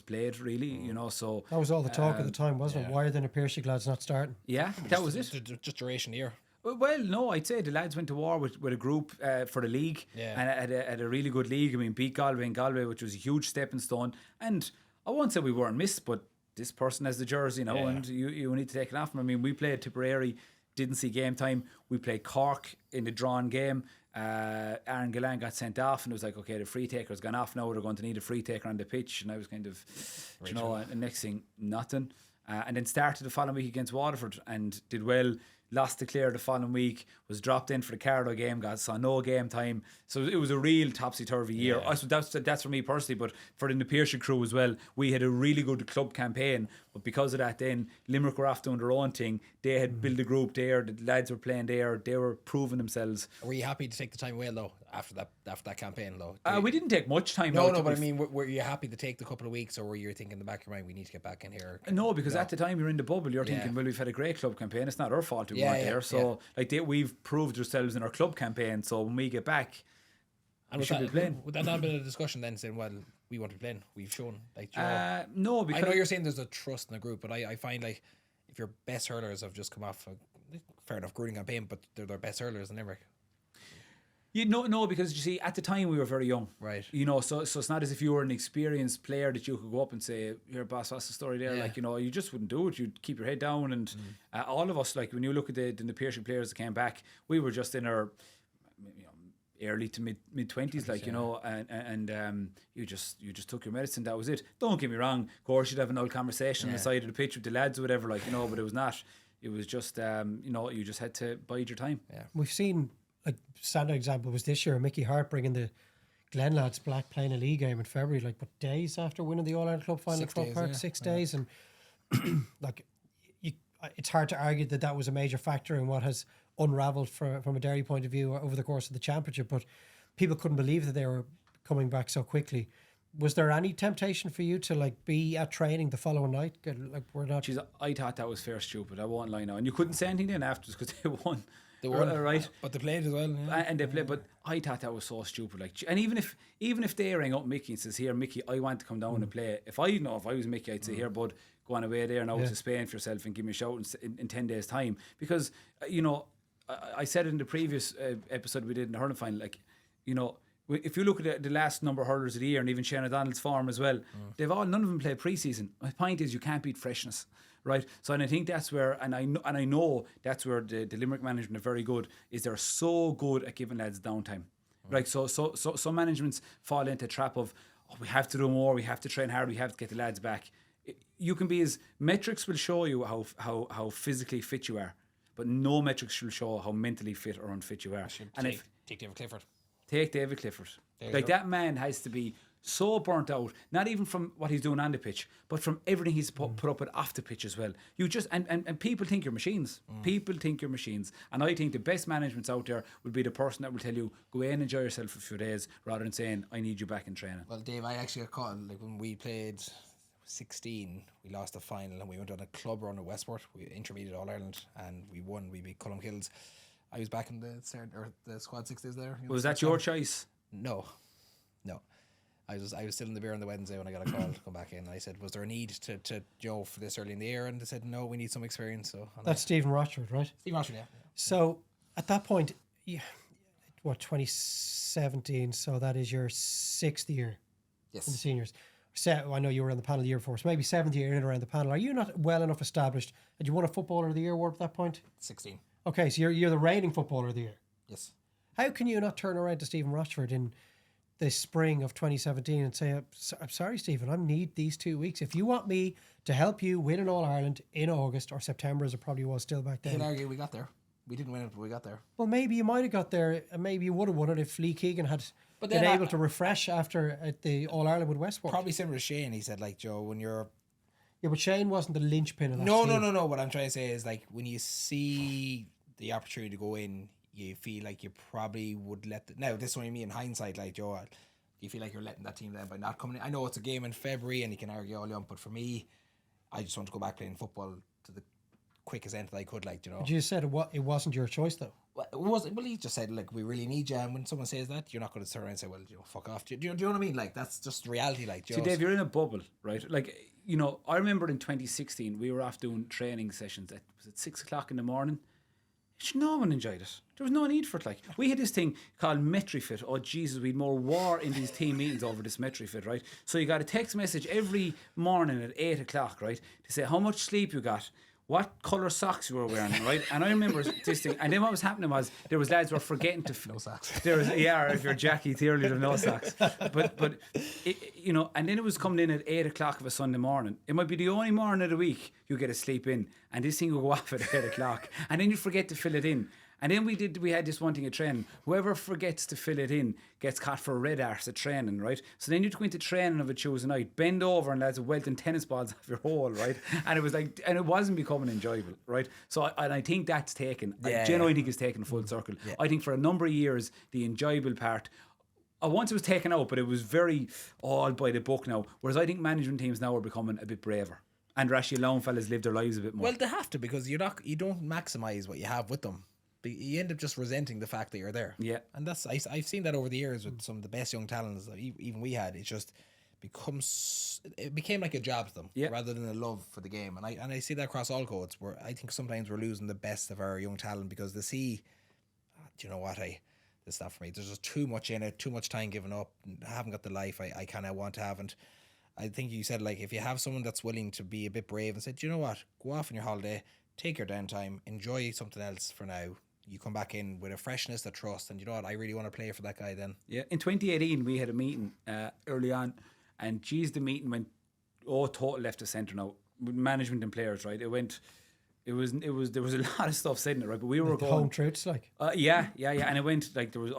played really, you know. So that was all the talk at the time, wasn't it? Why are the Piershig lads not starting? Yeah, that was it. Just duration year. Well, no, I'd say the lads went to war with a group for the league. And at a really good league. I mean, beat Galway in Galway, which was a huge stepping stone. And I won't say we weren't missed, but this person has the jersey, you know, and you need to take it off him. I mean, we played Tipperary, didn't see game time. We played Cork in the drawn game. Aaron Gillan got sent off, and it was like, okay, the free taker's gone off now. They're going to need a free taker on the pitch. And I was kind of, you know, and next thing, nothing. And then started the following week against Waterford and did well. Lost to Clare the following week, was dropped in for the Carlow game, saw no game time. So it was a real topsy-turvy year. I suppose that's for me personally, but for the Piershig crew as well, we had a really good club campaign. But because of that, then Limerick were off doing their own thing. They had built a group there, the lads were playing there, they were proving themselves. Were you happy to take the time away though, after that campaign though? We didn't take much time. No, but I mean, were you happy to take the couple of weeks, or were you thinking in the back of your mind, we need to get back in here? No, because at the time you're in the bubble, you're thinking, well, we've had a great club campaign, it's not our fault we weren't there. So we've proved ourselves in our club campaign, so when we get back, and we should be playing. Would that not have been a discussion then, saying, well, we want to be playing, we've shown, like, no, because I know you're saying there's a trust in the group, but I find, like, if your best hurlers have just come off a fair enough growing campaign, but they're their best hurlers in Limerick. No, because you see, at the time we were very young, right? You know, so it's not as if you were an experienced player that you could go up and say, "Here, boss, what's the story there?" Like, you know, you just wouldn't do it. You'd keep your head down, and all of us, like, when you look at the Piershig players that came back, we were just in our, you know, early to mid 20s, like, you know, and you just took your medicine. That was it. Don't get me wrong. Of course, you'd have an old conversation on the side of the pitch with the lads or whatever, like, you know, but it was not. It was just, you know, you just had to bide your time. Yeah, we've seen. Like, standard example was this year, Mickey Hart bringing the Glen lads back playing a league game in February, like, what, days after winning the All-Ireland Club final at Croke Park? 6 days. And like, it's hard to argue that was a major factor in what has unravelled from a Derry point of view over the course of the championship, but people couldn't believe that they were coming back so quickly. Was there any temptation for you to, like, be at training the following night? Like, we're not. Jeez, I thought that was fair stupid. I won't lie now. And you couldn't say anything then afterwards because they won. They won, right? But they played as well. Yeah. And they played, but I thought that was so stupid. Like, and even if they rang up Mickey and says, "Here, Mickey, I want to come down and play." If I was Mickey, I'd say, "Here, bud, go on away there now to Spain for yourself and give me a shout in 10 days' time." Because, you know, I said it in the previous episode we did in the hurling final, like, you know, if you look at the last number of hurlers of the year, and even Shane O'Donnell's form as well, none of them played pre-season. My point is, you can't beat freshness, right? So, and I think that's where, and I know that's where the Limerick management are very good. Is they're so good at giving lads downtime, right? So some managements fall into the trap of, oh, we have to do more, we have to train hard, we have to get the lads back. You can be metrics will show you how physically fit you are, but no metrics will show how mentally fit or unfit you are. And take David Clifford. Take David Clifford. Like, that man has to be so burnt out, not even from what he's doing on the pitch, but from everything he's put up with off the pitch as well. You just and people think you're machines. People think you're machines. And I think the best managements out there would be the person that will tell you, go in and enjoy yourself for a few days, rather than saying, I need you back in training. Well, Dave, I actually got caught, like, when we played, 16, we lost the final and we went on a club run at Westport. We intermediate All Ireland and we won. We beat Cullen-Kills. I was back in the squad 6 days there. Was that your choice? No. I was still in the beer on the Wednesday when I got a call to come back in. And I said, was there a need to for this early in the year? And they said, no, we need some experience. So that's Stephen Rochford, right? Stephen Rochford, yeah. So at that point, 2017. So that is your 6th year in the seniors. I know you were on the panel the year before, so maybe 7th year in and around the panel. Are you not well enough established? Had you won a Footballer of the Year award at that point? 16. Okay, so you're the reigning Footballer of the Year. Yes. How can you not turn around to Stephen Rochford in the spring of 2017 and say, I'm sorry, Stephen, I need these 2 weeks. If you want me to help you win an All-Ireland in August or September, as it probably was still back then. He'll argue we got there. We didn't win it, but we got there. Well, maybe you might have got there, and maybe you would have won it if Lee Keegan had been able to refresh after at the All-Ireland with Westport. Probably similar to Shane. He said, like, Joe, when you're... Yeah, but Shane wasn't the linchpin of that No. What I'm trying to say is, like, when you see the opportunity to go in, you feel like you probably would let... Now, this is what I mean in hindsight, like, Joe, you feel like you're letting that team down by not coming in. I know it's a game in February and you can argue all you want, but for me, I just want to go back playing football to the quickest end that I could, like, you know. But you said it wasn't your choice, though. Well, he just said, like, we really need you, and when someone says that, you're not going to turn around and say, well, you know, fuck off. Do you know what I mean? Like, that's just reality, like, Joe. See, Dave, you're in a bubble, right? Like, you know, I remember in 2016, we were off doing training sessions at 6 o'clock in the morning. No one enjoyed it. There was no need for it. Like, we had this thing called MetriFit. Oh, Jesus, we had more war in these team meetings over this MetriFit, right? So you got a text message every morning at 8 o'clock, right, to say how much sleep you got, what colour socks you were wearing, right? And I remember this thing. And then what was happening was there was lads who were forgetting to... No socks. There was, yeah, or if you're Jackie Theory, you'd have no socks. But you know, and then it was coming in at 8 o'clock of a Sunday morning. It might be the only morning of the week you get to sleep in. And this thing will go off at 8 o'clock. And then you forget to fill it in. And then we had this one thing at training. Whoever forgets to fill it in gets caught for red arse at training, right? So then you'd go into training of a Tuesday night, bend over and lads are welting tennis balls off your hole, right? And it was like, and it wasn't becoming enjoyable, right? So I think that's taken. I genuinely think it's taken full circle. Yeah. I think for a number of years, the enjoyable part, once it was taken out, but it was very all by the book now. Whereas I think management teams now are becoming a bit braver. And they're actually allowing fellas live their lives a bit more. Well, they have to, because you don't maximise what you have with them. You end up just resenting the fact that you're there. Yeah. And I've seen that over the years with some of the best young talents that even we had. It just became like a job to them rather than a love for the game. And I see that across all codes, where I think sometimes we're losing the best of our young talent because they see, do you know what, this is not for me. There's just too much in it, too much time given up. I haven't got the life I kind of want to have. And I think you said, like, if you have someone that's willing to be a bit brave and say, do you know what, go off on your holiday, take your downtime, enjoy something else for now. You come back in with a freshness, a trust, and you know what, I really want to play for that guy then. Yeah. In 2018, we had a meeting early on, and geez, the meeting went total left of centre now with management and players, right? There was a lot of stuff said in it, right? But we were like going home truths, like yeah, and it went like there was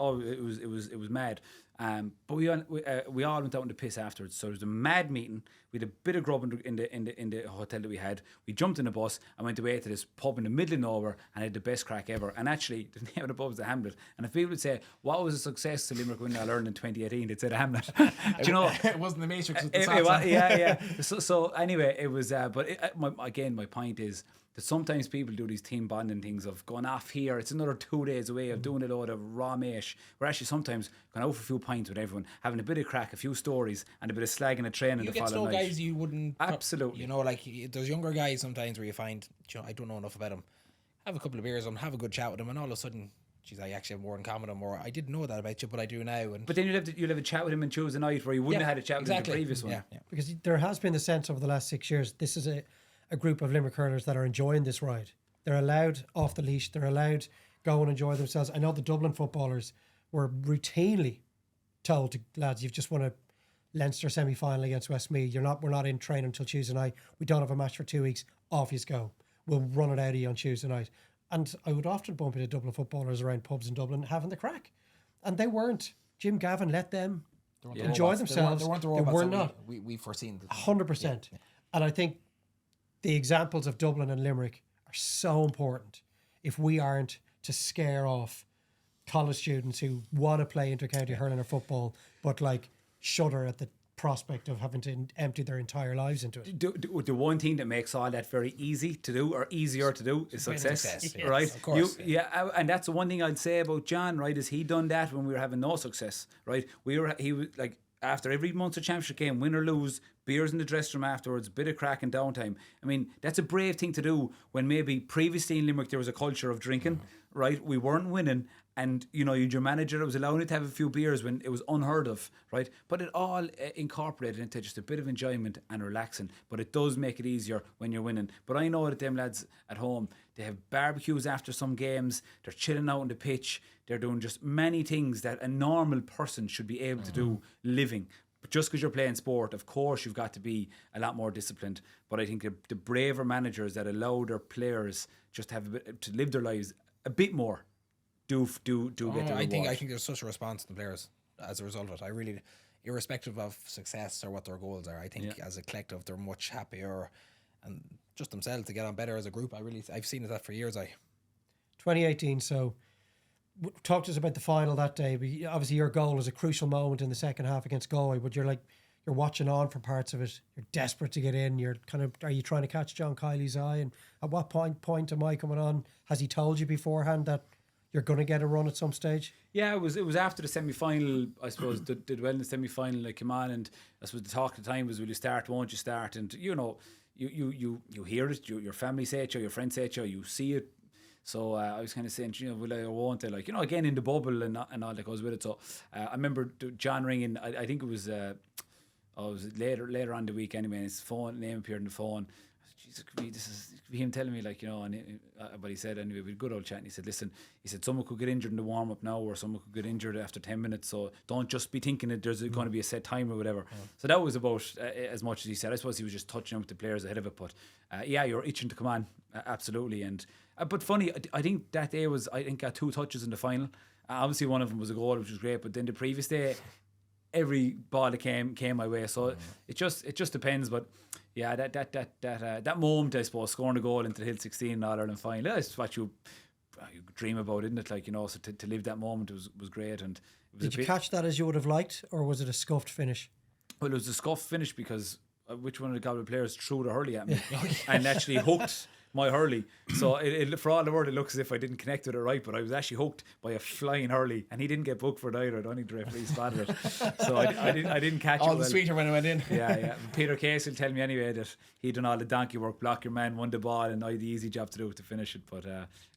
it was mad. But we all went out on the piss afterwards. So there was a mad meeting. We had a bit of grub in the hotel that we had. We jumped in a bus and went away to this pub in the middle of nowhere and had the best crack ever. And actually, the name of the pub was the Hamlet. And if people would say, what was a success to Limerick winning All Ireland in 2018, they'd say the Hamlet. Do you know? It wasn't the Matrix with the socks. Yeah. So anyway, it was. But my point is that sometimes people do these team bonding things of going off here. It's another 2 days away of doing a load of raw mesh. We're actually sometimes going out for a few pints with everyone, having a bit of crack, a few stories, and a bit of slagging a train in the following night. Guys you wouldn't... Absolutely. You know, like, there's younger guys sometimes where you find, you know, I don't know enough about them. Have a couple of beers with them, have a good chat with them, and all of a sudden, geez, I actually have more in common with them, or I didn't know that about you, but I do now. And but then you'll have a chat with him on Tuesday night where you wouldn't have had a chat with him in the previous one. Yeah. Because there has been the sense over the last 6 years, this is a group of Limerick hurlers that are enjoying this ride. They're allowed off the leash. They're allowed go and enjoy themselves. I know the Dublin footballers were routinely told to lads, you've just won a Leinster semi-final against Westmeath. We're not in training until Tuesday night. We don't have a match for 2 weeks. Off you go. We'll run it out of you on Tuesday night. And I would often bump into Dublin footballers around pubs in Dublin having the crack. And they weren't. Jim Gavin let them enjoy themselves. They weren't the robots. They were not. We've foreseen this. 100%. Yeah. And I think the examples of Dublin and Limerick are so important if we aren't to scare off college students who want to play inter-county hurling or football, but like shudder at the prospect of having to empty their entire lives into it. The one thing that makes all that very easy to do or easier to do is success, right? Yes, of course, And that's the one thing I'd say about John, right? Is he done that when we were having no success, right? He was like, after every Munster Championship game, win or lose, beers in the dressing room afterwards, bit of crack and downtime. I mean, that's a brave thing to do when maybe previously in Limerick there was a culture of drinking, right? We weren't winning, and your manager was allowing it to have a few beers when it was unheard of, right? But it all incorporated into just a bit of enjoyment and relaxing. But it does make it easier when you're winning. But I know that them lads at home, they have barbecues after some games, they're chilling out on the pitch, they're doing just many things that a normal person should be able to do living. But just because you're playing sport, of course you've got to be a lot more disciplined. But I think the braver managers that allow their players just have a bit, to live their lives a bit more, do get the reward. I think there's such a response to the players as a result of it. I really, irrespective of success or what their goals are, I think as a collective they're much happier and just themselves to get on better as a group. I've seen that for years. 2018. So, talk to us about the final that day. Obviously, your goal was a crucial moment in the second half against Galway, but you're watching on for parts of it. You're desperate to get in. Are you trying to catch John Kiley's eye? And at what point am I coming on? Has he told you beforehand that you're going to get a run at some stage? Yeah, it was after the semi-final, I suppose. did well in the semi-final. I came on, and I suppose the talk at the time was, will you start, won't you start? And you hear it, your family say it, your friends say it, you see it. So I was kind of saying, will I or won't I? Again in the bubble and all that goes with it. So I remember John ringing. I think it was later on the week anyway. And his phone name appeared in the phone. Jesus, could be him telling me but he said anyway, we had a good old chat, and he said, listen, someone could get injured in the warm up now, or someone could get injured after 10 minutes, so don't just be thinking that there's going to be a set time or whatever. So that was about as much as he said. I suppose he was just touching on with the players ahead of it, but you're itching to come on, absolutely. And but funny, I think that day got 2 touches in the final. Obviously one of them was a goal, which was great, but then the previous day every ball that came my way, so it just depends. But yeah, that moment, I suppose, scoring a goal into the Hill 16 All-Ireland final, that's what you dream about, isn't it? So to live that moment was great. And it was Did you catch that as you would have liked, or was it a scuffed finish? Well, it was a scuffed finish because which one of the Galway players threw the hurley at me and actually hooked my hurley. So it for all the world, it looks as if I didn't connect with it right, but I was actually hooked by a flying hurley, and he didn't get booked for it either. I don't think the referee spotted it. So I didn't catch all it. The sweeter when it went in. Yeah. Peter Case will tell me anyway that he'd done all the donkey work, block your man, won the ball, and I had the easy job to do to finish it. But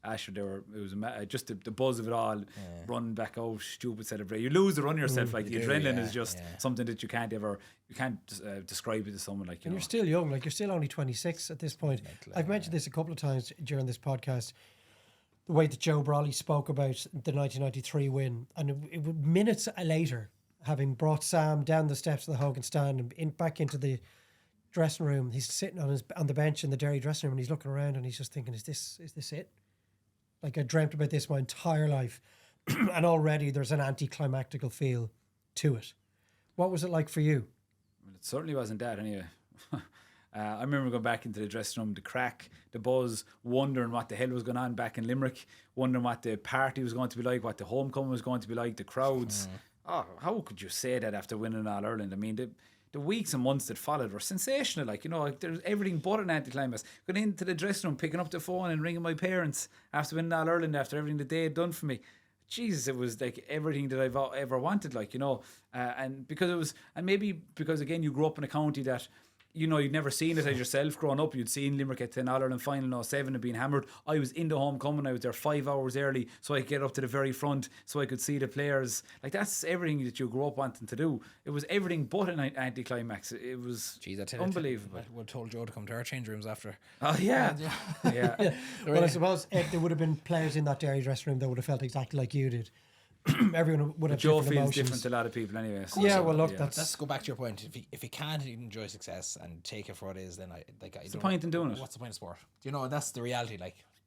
Asher, it was just the buzz of it all, running back out, stupid celebration. You lose the run yourself, the adrenaline is just something that you can't describe it to someone like you. And you're still young, you're still only 26 at this point. I've mentioned this a couple of times during this podcast. The way that Joe Brawley spoke about the 1993 win, and it minutes later, having brought Sam down the steps of the Hogan stand and back into the dressing room, he's sitting on the bench in the Derry dressing room, and he's looking around and he's just thinking, is this it? I dreamt about this my entire life, and already there's an anticlimactical feel to it. What was it like for you? Well, it certainly wasn't that anyway. I remember going back into the dressing room, the crack, the buzz, wondering what the hell was going on back in Limerick, wondering what the party was going to be like, what the homecoming was going to be like, the crowds. Oh, how could you say that after winning All Ireland? I mean, the weeks and months that followed were sensational. There's everything but an anticlimax. Going into the dressing room, picking up the phone and ringing my parents after winning All Ireland, after everything that they had done for me. Jesus, it was everything that I've ever wanted, and because it was, and maybe because again you grew up in a county that you'd never seen it as yourself growing up. You'd seen Limerick at 10 All-Ireland final in 07 and being hammered. I was in the homecoming. I was there 5 hours early so I could get up to the very front so I could see the players. That's everything that you grew up wanting to do. It was everything but an anticlimax. It was unbelievable. I would have told Joe to come to our change rooms after. Oh, yeah. Yeah. Well, I suppose there would have been players in that Derry dressing room that would have felt exactly like you did. Everyone would have Joe different feels emotions. different to a lot of people anyway. So let's go back to your point. If he can't enjoy success and take it for what it is, then what's the point in doing it? What's the point of sport? That's the reality.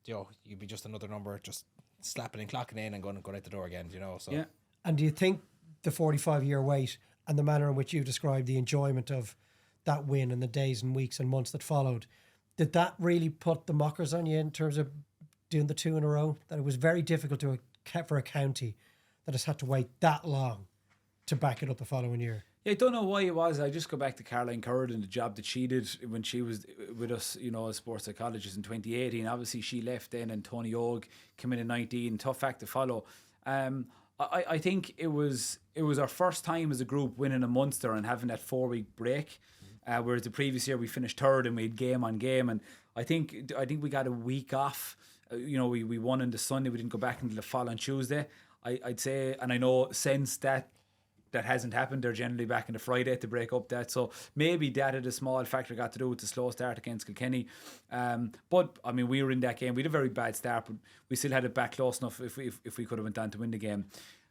You'd be just another number, just slapping and clocking in and going out the door again. So yeah. And do you think the 45-year wait and the manner in which you described the enjoyment of that win and the days and weeks and months that followed, did that really put the mockers on you in terms of doing the 2 in a row? That it was very difficult for a county that has had to wait that long to back it up the following year. Yeah, I don't know why it was. I just go back to Caroline Curd and the job that she did when she was with us, as sports psychologist in 2018. Obviously, she left then, and Tony Og came in 19. Tough act to follow. I think it was our first time as a group winning a Munster and having that 4-week break, whereas the previous year we finished third and we had game on game. And I think we got a week off. We won on the Sunday. We didn't go back until the following Tuesday. I'd say, and I know since that hasn't happened. They're generally back on the Friday to break up that. So maybe that had a small factor got to do with the slow start against Kilkenny. But I mean, we were in that game. We had a very bad start, but we still had it back close enough if we could have went on to win the game.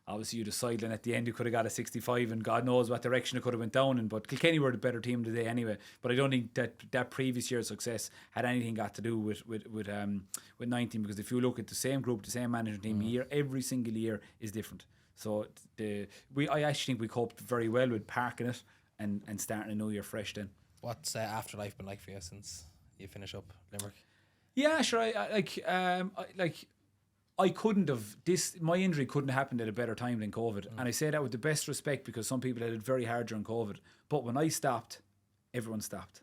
Obviously, you decide, and at the end, you could have got a 65, and God knows what direction it could have went down in. But Kilkenny were the better team today anyway. But I don't think that previous year's success had anything got to do with 19, because if you look at the same group, the same management team year, every single year is different. So I actually think we coped very well with parking it and starting a new year fresh then. What's afterlife been like for you since you finish up Limerick? Yeah, sure. I couldn't have my injury couldn't have happened at a better time than COVID, and I say that with the best respect because some people had it very hard during COVID. But when I stopped, everyone stopped.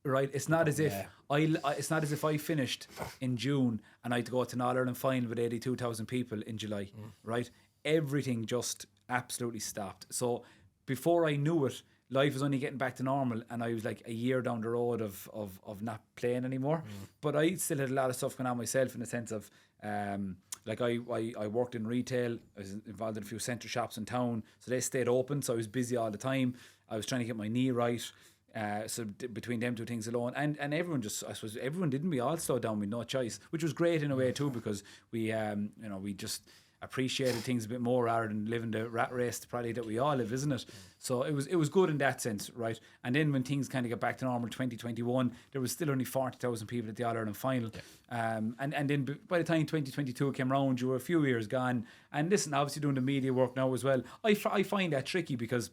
Right? It's not as if it's not as if I finished in June and I had to go to an All-Ireland final with 82,000 people in July. Right? Everything just absolutely stopped. So before I knew it, life was only getting back to normal, and I was like a year down the road of not playing anymore. But I still had a lot of stuff going on myself in the sense of I worked in retail. I was involved in a few centre shops in town, so they stayed open, so I was busy all the time. I was trying to get my knee right. So between them two things alone, and everyone just, I suppose everyone didn't, we all slowed down with no choice, which was great in a way too, because we we just appreciated things a bit more rather than living the rat race probably that we all live, isn't it? So it was good in that sense, right? And then when things kind of got back to normal, 2021, there was still only 40,000 people at the All-Ireland final. And then by the time 2022 came round, you were a few years gone. And listen, obviously doing the media work now as well, I find that tricky because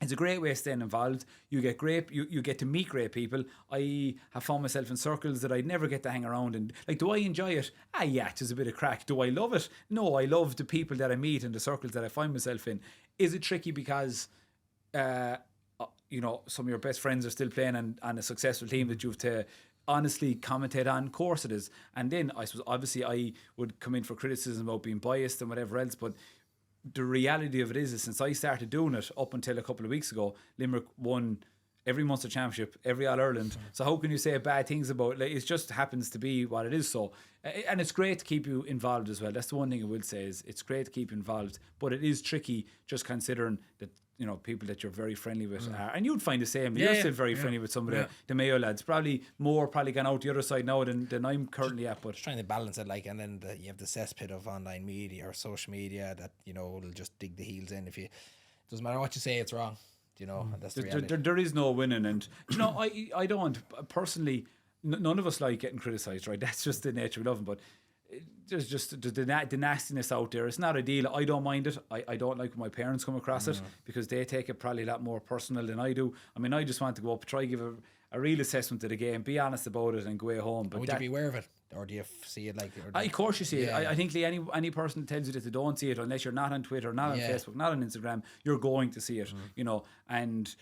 it's a great way of staying involved. You get you get to meet great people. I have found myself in circles that I'd never get to hang around in. Like, do I enjoy it? Yeah, it's a bit of crack. Do I love it? No, I love the people that I meet and the circles that I find myself in. Is it tricky because some of your best friends are still playing on a successful team that you've to honestly commentate on? Of course it is. And then I suppose obviously I would come in for criticism about being biased and whatever else, but the reality of it is since I started doing it up until a couple of weeks ago, Limerick won every Munster Championship, every All-Ireland. So how can you say bad things about it? Like, it just happens to be what it is. So, and it's great to keep you involved as well. That's the one thing I will say, is it's great to keep involved, but it is tricky just considering that people that you're very friendly with are, and you'd find the same. You're still very friendly with some of the Mayo lads. Probably gone out the other side now than I'm currently at. But just trying to balance it, and then you have the cesspit of online media or social media that will just dig the heels in. If you, doesn't matter what you say, it's wrong. And that's the reality. There is no winning, and I don't personally. None of us like getting criticised, right? That's just the nature we love them, but. There's just the nastiness out there. It's not ideal. I don't mind it. I don't like when my parents come across it because they take it probably a lot more personal than I do. I mean, I just want to go up, try give a real assessment of the game, be honest about it, and go away home. But would you be aware of it, or do you see it like? Of course you see it. I think any person that tells you that they don't see it, unless you're not on Twitter, not on Facebook, not on Instagram, you're going to see it. And.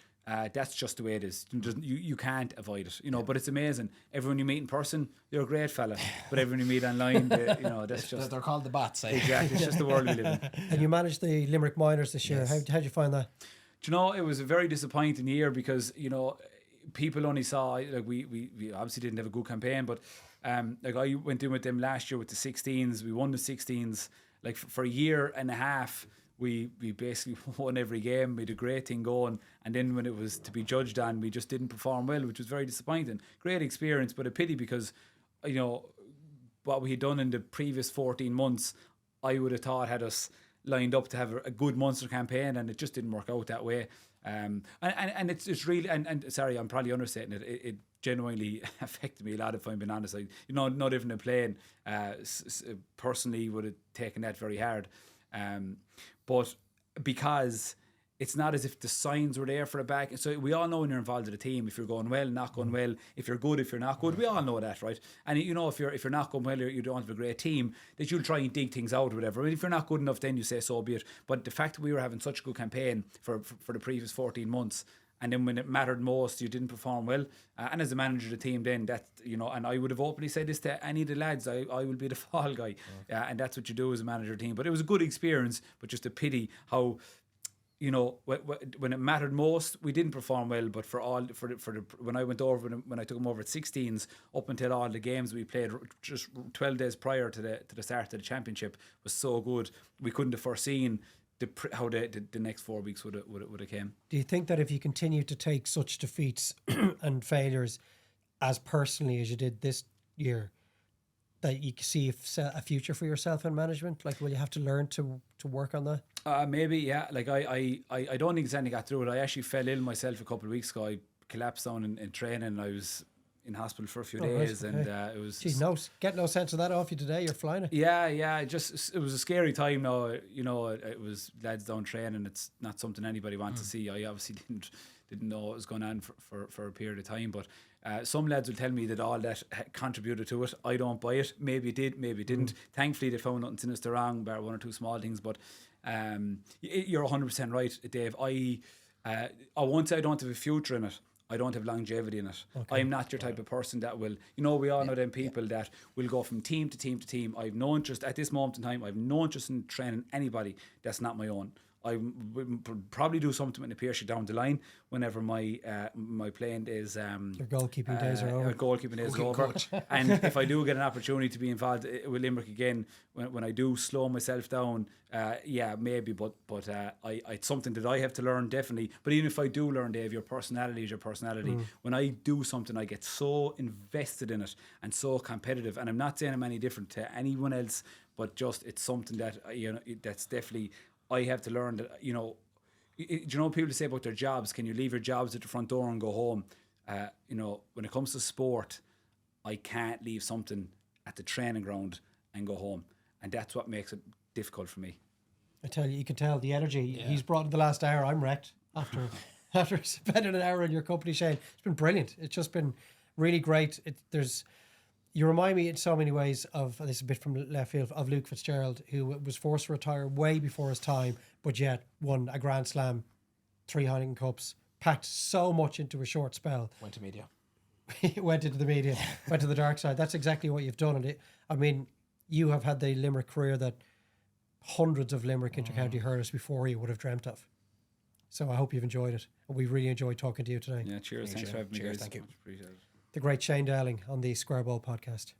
That's just the way it is. You can't avoid it, But it's amazing. Everyone you meet in person, you're a great fella. But everyone you meet online, that's just. They're called the bots. Exactly. It's just the world we live in. And you managed the Limerick Minors this year. Yes. How'd you find that? Do you know, it was a very disappointing year because people only saw we obviously didn't have a good campaign, but I went in with them last year with the 16s. We won the 16s for a year and a half. We basically won every game. We had a great thing going, and then when it was to be judged on, we just didn't perform well, which was very disappointing. Great experience, but a pity because what we had done in the previous 14 months, I would have thought had us lined up to have a good Munster campaign, and it just didn't work out that way. And it's really and sorry, I'm probably understating it. It genuinely affected me a lot, if I'm being honest. Not even a playing personally would have taken that very hard. But because it's not as if the signs were there for the back. So we all know when you're involved in a team, if you're going well, not going well, if you're good, if you're not good, we all know that, right? And you know, if you're not going well, or you don't have a great team, that you'll try and dig things out or whatever. I mean, if you're not good enough, then you say so be it. But the fact that we were having such a good campaign for the previous 14 months, and then when it mattered most, you didn't perform well. And as a manager of the team, then that, you know, and I would have openly said this to any of the lads, I will be the fall guy. And that's what you do as a manager of the team. But it was a good experience, but just a pity how, you know, when it mattered most, we didn't perform well. But when I went over, when I took them over at 16s, up until all the games we played just 12 days prior to the start of the championship was so good. We couldn't have foreseen how the next 4 weeks would have came. Do you think that if you continue to take such defeats and failures as personally as you did this year, that you see a future for yourself in management? Like, will you have to learn to work on that? Maybe, yeah. Like I don't think Sandy got through it. I actually fell ill myself a couple of weeks ago. I collapsed down in training. I was in hospital for a few days, right, and okay. it was. Geez, get no sense of that off you today. You're flying it. Yeah. It was a scary time. Now, you know, it was lads down training. It's not something anybody wants to see. I obviously didn't know what was going on for a period of time, but some lads will tell me that all that contributed to it. I don't buy it. Maybe it did, maybe it didn't. Thankfully, they found nothing sinister wrong, bar one or two small things. But you're 100% right, Dave. I won't say I don't have a future in it. I don't have longevity in it. Okay. I'm not your type of person that will, you know, we all know them people that will go from team to team to team. I've no interest at this moment in time. I've no interest in training anybody that's not my own. I would probably do something with the Pierce down the line whenever my playing days your goalkeeping days are over. Goalkeeping days are over. And if I do get an opportunity to be involved with Limerick again, when I do slow myself down, yeah, maybe. But it's something that I have to learn, definitely. But even if I do learn, Dave, your personality is your personality. When I do something, I get so invested in it and so competitive. And I'm not saying I'm any different to anyone else, but just it's something that that's definitely. I have to learn that, you know, do you know people say about their jobs? Can you leave your jobs at the front door and go home? You know, when it comes to sport, I can't leave something at the training ground and go home. And that's what makes it difficult for me. I tell you, you can tell the energy he's brought in the last hour. I'm wrecked after spending an hour in your company, Shane. It's been brilliant. It's just been really great. You remind me in so many ways of, this is a bit from left field, of Luke Fitzgerald, who was forced to retire way before his time, but yet won a Grand Slam, 3 Heineken Cups, packed so much into a short spell. Went to media. Went into the media, went to the dark side. That's exactly what you've done. And I mean, you have had the Limerick career that hundreds of Limerick inter-county hurlers before you would have dreamt of. So I hope you've enjoyed it. And we really enjoyed talking to you today. Yeah, cheers. Thanks for having me, guys. Thank you. Appreciate it. The great Shane Dowling on the Square Ball podcast.